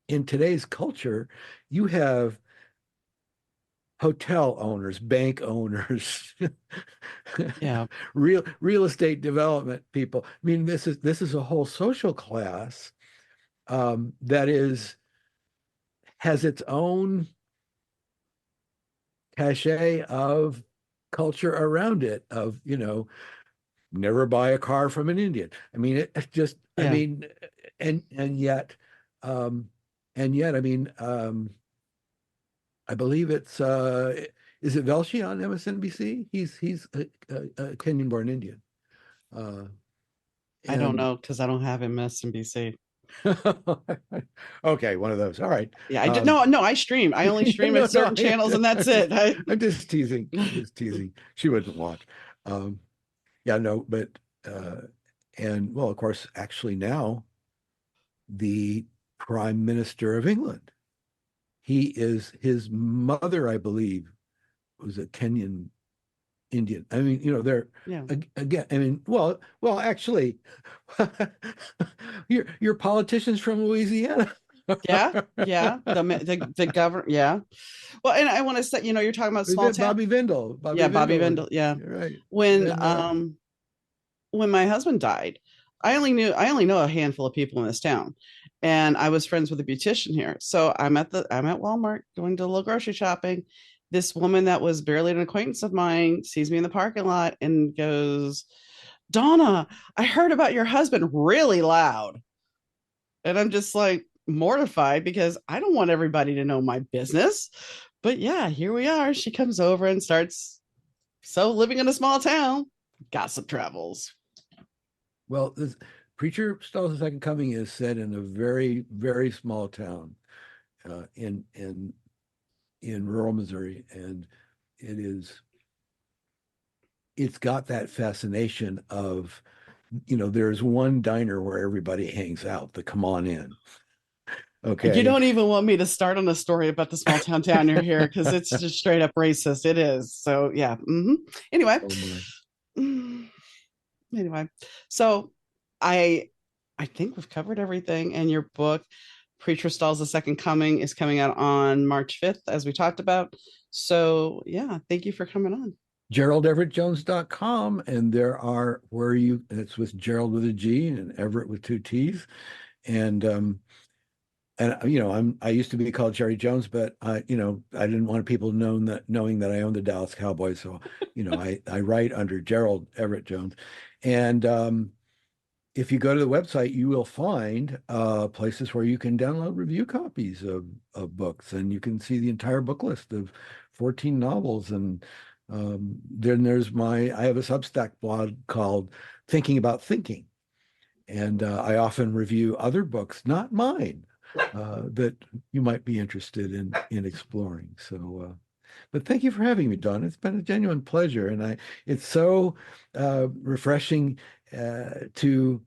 [SPEAKER 2] in today's culture, you have hotel owners, bank owners,
[SPEAKER 1] Yeah,
[SPEAKER 2] real estate development people. I mean, this is a whole social class that has its own cachet of culture around it, of never buy a car from an Indian. I mean, it just, I mean, and yet, I mean, I believe it's, is it Velshi on MSNBC? He's a Kenyan-born Indian.
[SPEAKER 1] I don't know because I don't have MSNBC.
[SPEAKER 2] Okay, one of those. All right.
[SPEAKER 1] Yeah, I did. No, I stream. I only stream
[SPEAKER 2] No,
[SPEAKER 1] at certain channels, and that's it.
[SPEAKER 2] I'm just teasing. I'm just teasing. She wouldn't watch. Yeah, no, but and well, of course, actually now the Prime Minister of England. His mother, I believe, was a Kenyan Indian. I mean, they're again. I mean, well, actually, your politicians from Louisiana.
[SPEAKER 1] Yeah. The governor. Yeah. Well, and I want to say, you're talking about small town.
[SPEAKER 2] Bobby Vindel.
[SPEAKER 1] Bobby Vindel. Yeah.
[SPEAKER 2] Right.
[SPEAKER 1] When my husband died, I only know a handful of people in this town, and I was friends with a beautician here. So I'm at Walmart going to a little grocery shopping. This woman that was barely an acquaintance of mine sees me in the parking lot and goes, "Donna, I heard about your husband," really loud. And I'm just like mortified because I don't want everybody to know my business. But yeah, here we are. She comes over and starts, so living in a small town, gossip travels.
[SPEAKER 2] Well, this Preacher Stalls' Second Coming is set in a very, very small town in rural Missouri, and it's got that fascination of, there's one diner where everybody hangs out, the Come On In. Okay.
[SPEAKER 1] You don't even want me to start on a story about the small town diner here because it's just straight up racist. It is. So yeah. Mm-hmm. Anyway. Anyway, so I think we've covered everything. And your book, Preacher Stalls: The Second Coming, is coming out on March 5th, as we talked about. So yeah, thank you for coming on.
[SPEAKER 2] GeraldEverettJones.com, and it's with Gerald with a G and Everett with two T's. And I used to be called Jerry Jones, but I didn't want people knowing that I owned the Dallas Cowboys. So, I write under Gerald Everett Jones. And if you go to the website, you will find places where you can download review copies of books, and you can see the entire book list of 14 novels. And then I have a Substack blog called Thinking About Thinking. And I often review other books, not mine, that you might be interested in exploring. So, but thank you for having me, Don. It's been a genuine pleasure, and it's so refreshing to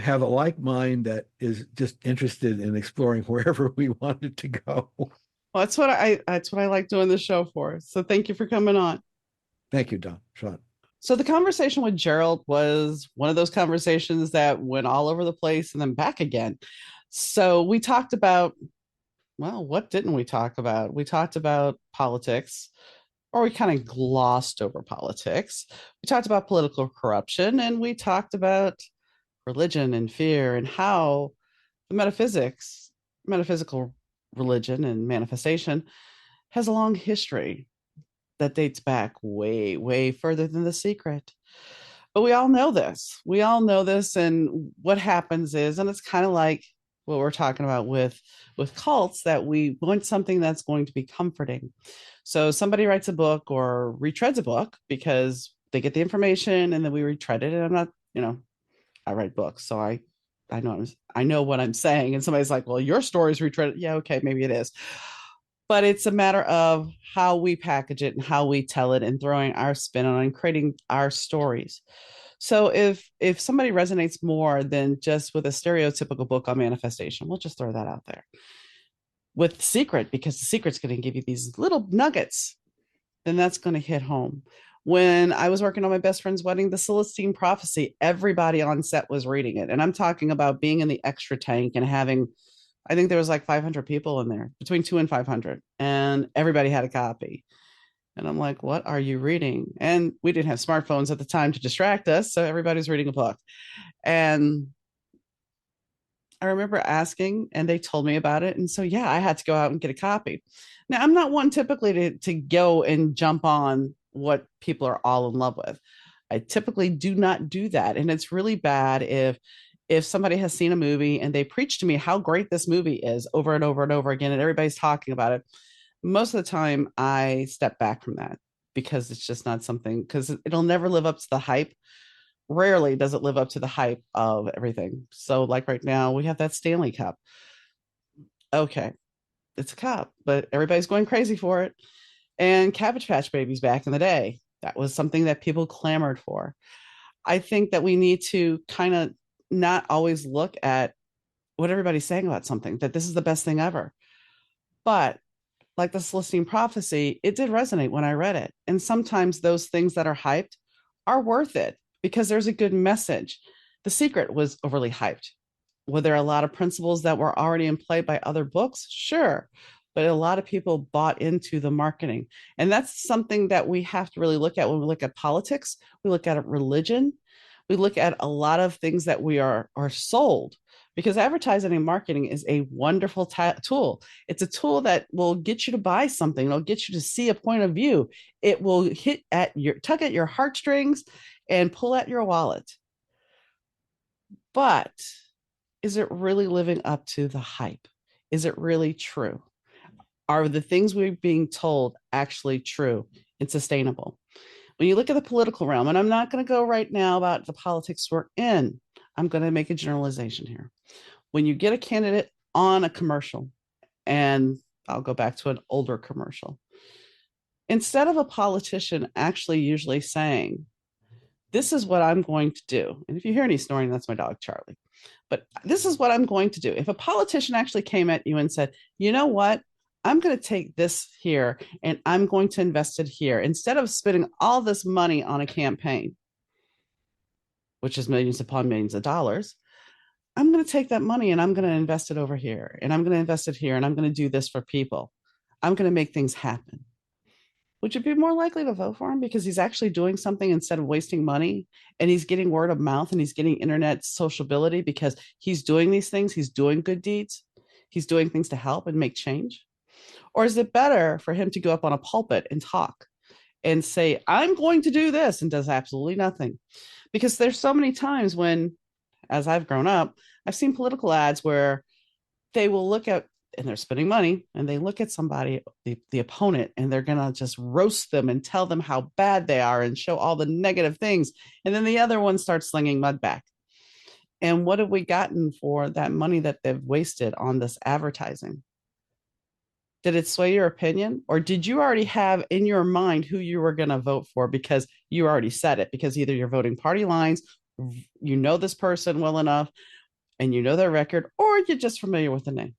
[SPEAKER 2] have a like mind that is just interested in exploring wherever we wanted to go.
[SPEAKER 1] Well, that's what I like doing this show for. So thank you for coming on.
[SPEAKER 2] Thank you, Don. Sean.
[SPEAKER 1] So the conversation with Gerald was one of those conversations that went all over the place and then back again. So we talked about, well, what didn't we talk about? We talked about politics, or we kind of glossed over politics. We talked about political corruption, and we talked about religion and fear and how the metaphysical religion and manifestation has a long history that dates back way, way further than The Secret. But we all know this. And what happens is, and it's kind of like what we're talking about with cults, that we want something that's going to be comforting. So somebody writes a book or retreads a book because they get the information and then we retread it. And I'm not, I write books, so I know what I'm saying. And somebody's like, well, your story's retreaded. Yeah, okay, maybe it is. But it's a matter of how we package it and how we tell it and throwing our spin on it and creating our stories. So if somebody resonates more than just with a stereotypical book on manifestation, we'll just throw that out there. With The Secret, because The Secret's going to give you these little nuggets, then that's going to hit home. When I was working on my best friend's wedding, The Celestine Prophecy, everybody on set was reading it. And I'm talking about being in the extra tank and having, I think there was like 500 people in there, between 200 and 500, and everybody had a copy. And I'm like, what are you reading? And we didn't have smartphones at the time to distract us, so everybody's reading a book. And I remember asking, and they told me about it. And so, yeah, I had to go out and get a copy. Now, I'm not one typically to go and jump on what people are all in love with. I typically do not do that. And it's really bad if somebody has seen a movie and they preach to me how great this movie is over and over and over again, and everybody's talking about it. Most of the time I step back from that because it's just not something, because it'll never live up to the hype. rarely does it live up to the hype of everything. So like right now we have that Stanley Cup. Okay, it's a cup, but everybody's going crazy for it. And Cabbage Patch Babies back in the day, that was something that people clamored for. I think that we need to kind of not always look at what everybody's saying about something, that this is the best thing ever. But like the Celestine Prophecy, it did resonate when I read it. And sometimes those things that are hyped are worth it because there's a good message. The Secret was overly hyped. Were there a lot of principles that were already in play by other books? Sure. But a lot of people bought into the marketing. And that's something that we have to really look at when we look at politics. We look at religion. We look at a lot of things that we are sold, because advertising and marketing is a wonderful tool. It's a tool that will get you to buy something. It'll get you to see a point of view. It will tug at your heartstrings and pull at your wallet. But is it really living up to the hype? Is it really true? Are the things we're being told actually true and sustainable? When you look at the political realm, and I'm not going to go right now about the politics we're in, I'm going to make a generalization here. When you get a candidate on a commercial, and I'll go back to an older commercial, instead of a politician actually usually saying, this is what I'm going to do. And if you hear any snoring, that's my dog, Charlie. But this is what I'm going to do. If a politician actually came at you and said, you know what? I'm going to take this here and I'm going to invest it here. Instead of spending all this money on a campaign, which is millions upon millions of dollars, I'm going to take that money and I'm going to invest it over here. And I'm going to invest it here. And I'm going to do this for people. I'm going to make things happen. Would you be more likely to vote for him because he's actually doing something instead of wasting money, and he's getting word of mouth and he's getting internet sociability because he's doing these things, he's doing good deeds, he's doing things to help and make change? Or is it better for him to go up on a pulpit and talk and say, I'm going to do this, and does absolutely nothing? Because there's so many times when, as I've grown up, I've seen political ads where they will look at, and they're spending money, and they look at somebody, the opponent, and they're going to just roast them and tell them how bad they are and show all the negative things. And then the other one starts slinging mud back. And what have we gotten for that money that they've wasted on this advertising? Did it sway your opinion? Or did you already have in your mind who you were going to vote for because you already said it? Because either you're voting party lines, you know this person well enough, and you know their record, or you're just familiar with the name.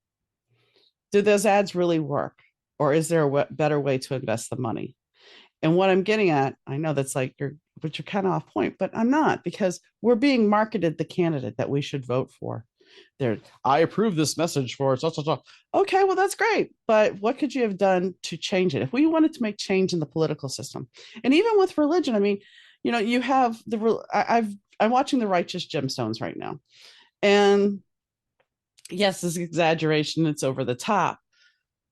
[SPEAKER 1] Do those ads really work? Or is there a better way to invest the money? And what I'm getting at, I know that's like you're kind of off point, but I'm not, because we're being marketed the candidate that we should vote for. I approve this message for such. Okay, well, that's great. But what could you have done to change it? If we wanted to make change in the political system, and even with religion, I mean, you have I'm watching The Righteous Gemstones right now. And yes, this exaggeration, it's over the top.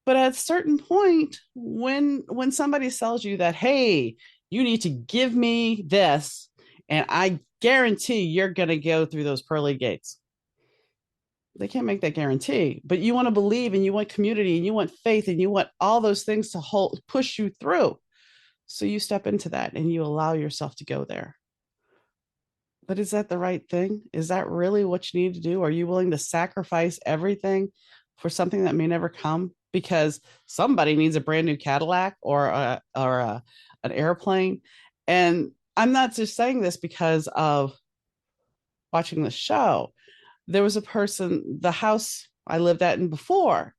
[SPEAKER 1] But at a certain point, when somebody sells you that, hey, you need to give me this, and I guarantee you're going to go through those pearly gates. They can't make that guarantee, but you want to believe, and you want community, and you want faith, and you want all those things to push you through. So you step into that and you allow yourself to go there. But is that the right thing? Is that really what you need to do? Are you willing to sacrifice everything for something that may never come? Because somebody needs a brand new Cadillac or an airplane. And I'm not just saying this because of watching the show. There was a person, the house I lived at in before.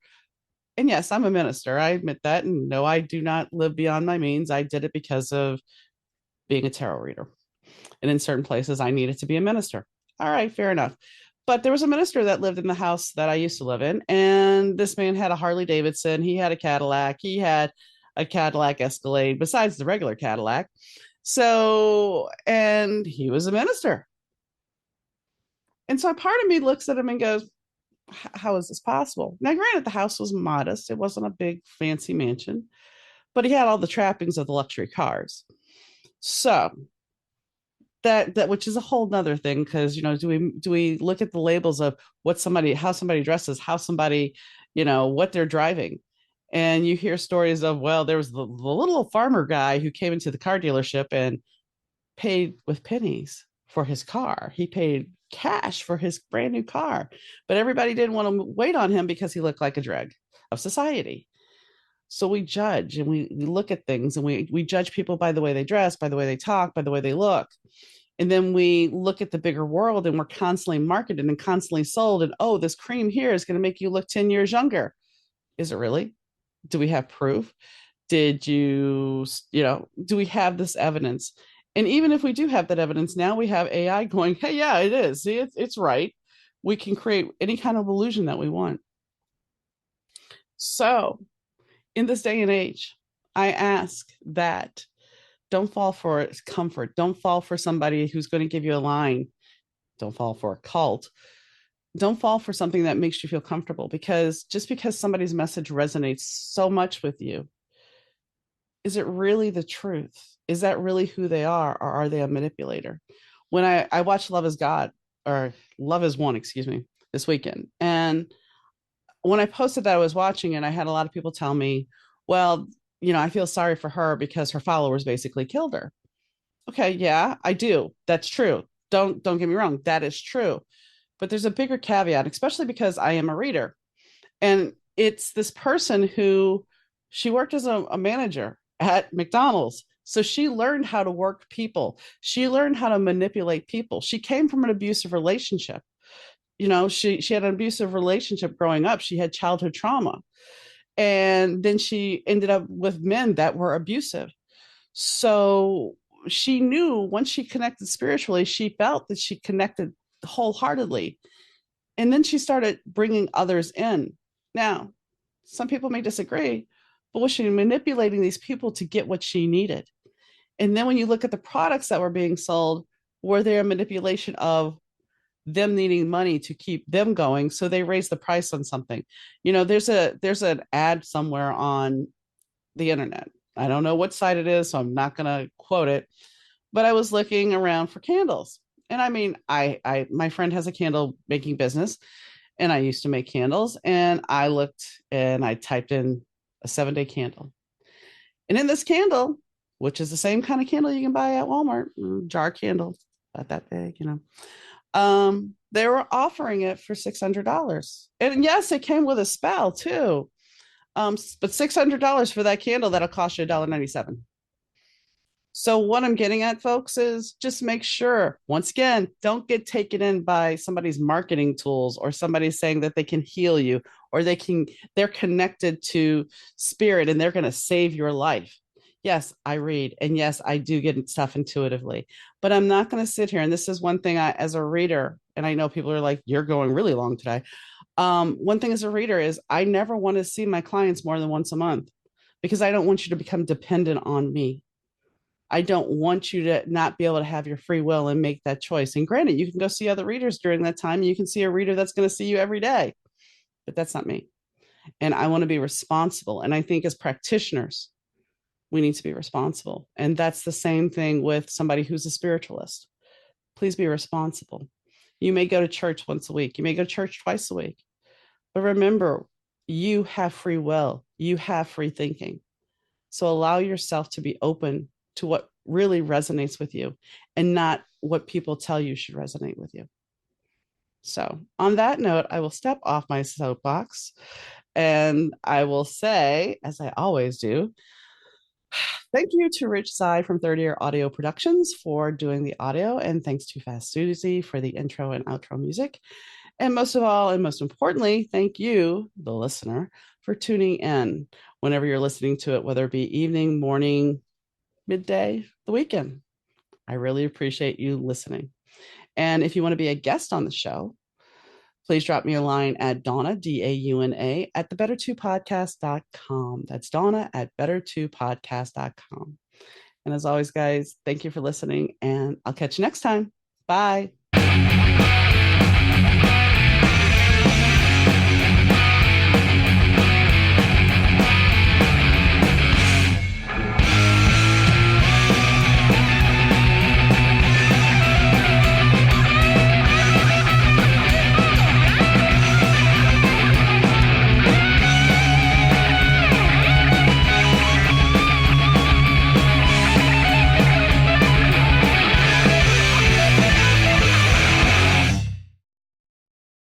[SPEAKER 1] And yes, I'm a minister. I admit that. And no, I do not live beyond my means. I did it because of being a tarot reader. And in certain places, I needed to be a minister. All right, fair enough. But there was a minister that lived in the house that I used to live in. And this man had a Harley Davidson. He had a Cadillac. He had a Cadillac Escalade besides the regular Cadillac. So, and he was a minister. And so part of me looks at him and goes, how is this possible? Now, granted, the house was modest. It wasn't a big fancy mansion, but he had all the trappings of the luxury cars. So that which is a whole nother thing, because do we look at the labels of how somebody dresses, how somebody, what they're driving? And you hear stories of, well, there was the little farmer guy who came into the car dealership and paid with pennies for his car. He paid cash for his brand new car, but everybody didn't want to wait on him because he looked like a dreg of society. So we judge and we look at things, and we judge people by the way they dress, by the way they talk, by the way they look. And then we look at the bigger world, and we're constantly marketed and constantly sold. And oh, this cream here is going to make you look 10 years younger. Is it really? Do we have proof? Did you, do we have this evidence? And even if we do have that evidence, now we have AI going, hey, yeah, it is. See, it's right. We can create any kind of illusion that we want. So in this day and age, I ask that don't fall for comfort. Don't fall for somebody who's going to give you a line. Don't fall for a cult. Don't fall for something that makes you feel comfortable, because just because somebody's message resonates so much with you, is it really the truth? Is that really who they are, or are they a manipulator? When I watched Love is God, or Love is One, excuse me, this weekend. And when I posted that I was watching it, I had a lot of people tell me, well, I feel sorry for her because her followers basically killed her. Okay, yeah, I do. That's true. Don't get me wrong. That is true. But there's a bigger caveat, especially because I am a reader. And it's this person who, she worked as a manager at McDonald's. So she learned how to work people. She learned how to manipulate people. She came from an abusive relationship. She had an abusive relationship growing up. She had childhood trauma. And then she ended up with men that were abusive. So she knew once she connected spiritually, she felt that she connected wholeheartedly. And then she started bringing others in. Now, some people may disagree, but was she manipulating these people to get what she needed? And then when you look at the products that were being sold, were there a manipulation of them needing money to keep them going? So they raised the price on something. There's an ad somewhere on the internet. I don't know what site it is, so I'm not going to quote it, but I was looking around for candles. And I mean, my friend has a candle making business, and I used to make candles, and I looked and I typed in a 7-day candle. And in this candle, which is the same kind of candle you can buy at Walmart, jar candle, about that big, they were offering it for $600. And yes, it came with a spell too. But $600 for that candle, that'll cost you $1.97. So what I'm getting at, folks, is just make sure, once again, don't get taken in by somebody's marketing tools, or somebody saying that they can heal you, or they're connected to spirit and they're going to save your life. Yes, I read, and yes, I do get stuff intuitively, but I'm not going to sit here. And this is one thing as a reader, and I know people are like, you're going really long today. One thing as a reader is I never want to see my clients more than once a month, because I don't want you to become dependent on me. I don't want you to not be able to have your free will and make that choice. And granted, you can go see other readers during that time. You can see a reader that's going to see you every day, but that's not me. And I want to be responsible. And I think as practitioners, we need to be responsible. And that's the same thing with somebody who's a spiritualist. Please be responsible. You may go to church once a week. You may go to church twice a week. But remember, you have free will. You have free thinking. So allow yourself to be open to what really resonates with you, and not what people tell you should resonate with you. So on that note, I will step off my soapbox, and I will say, as I always do, thank you to Rich Tsai from Third Year Audio Productions for doing the audio, and thanks to Fast Susie for the intro and outro music. And most of all, and most importantly, thank you, the listener, for tuning in whenever you're listening to it, whether it be evening, morning, midday, the weekend. I really appreciate you listening. And if you want to be a guest on the show, please drop me a line at Donna, Dauna, at thebettertopodcast.com. That's Donna at bettertopodcast.com. And as always, guys, thank you for listening, and I'll catch you next time. Bye.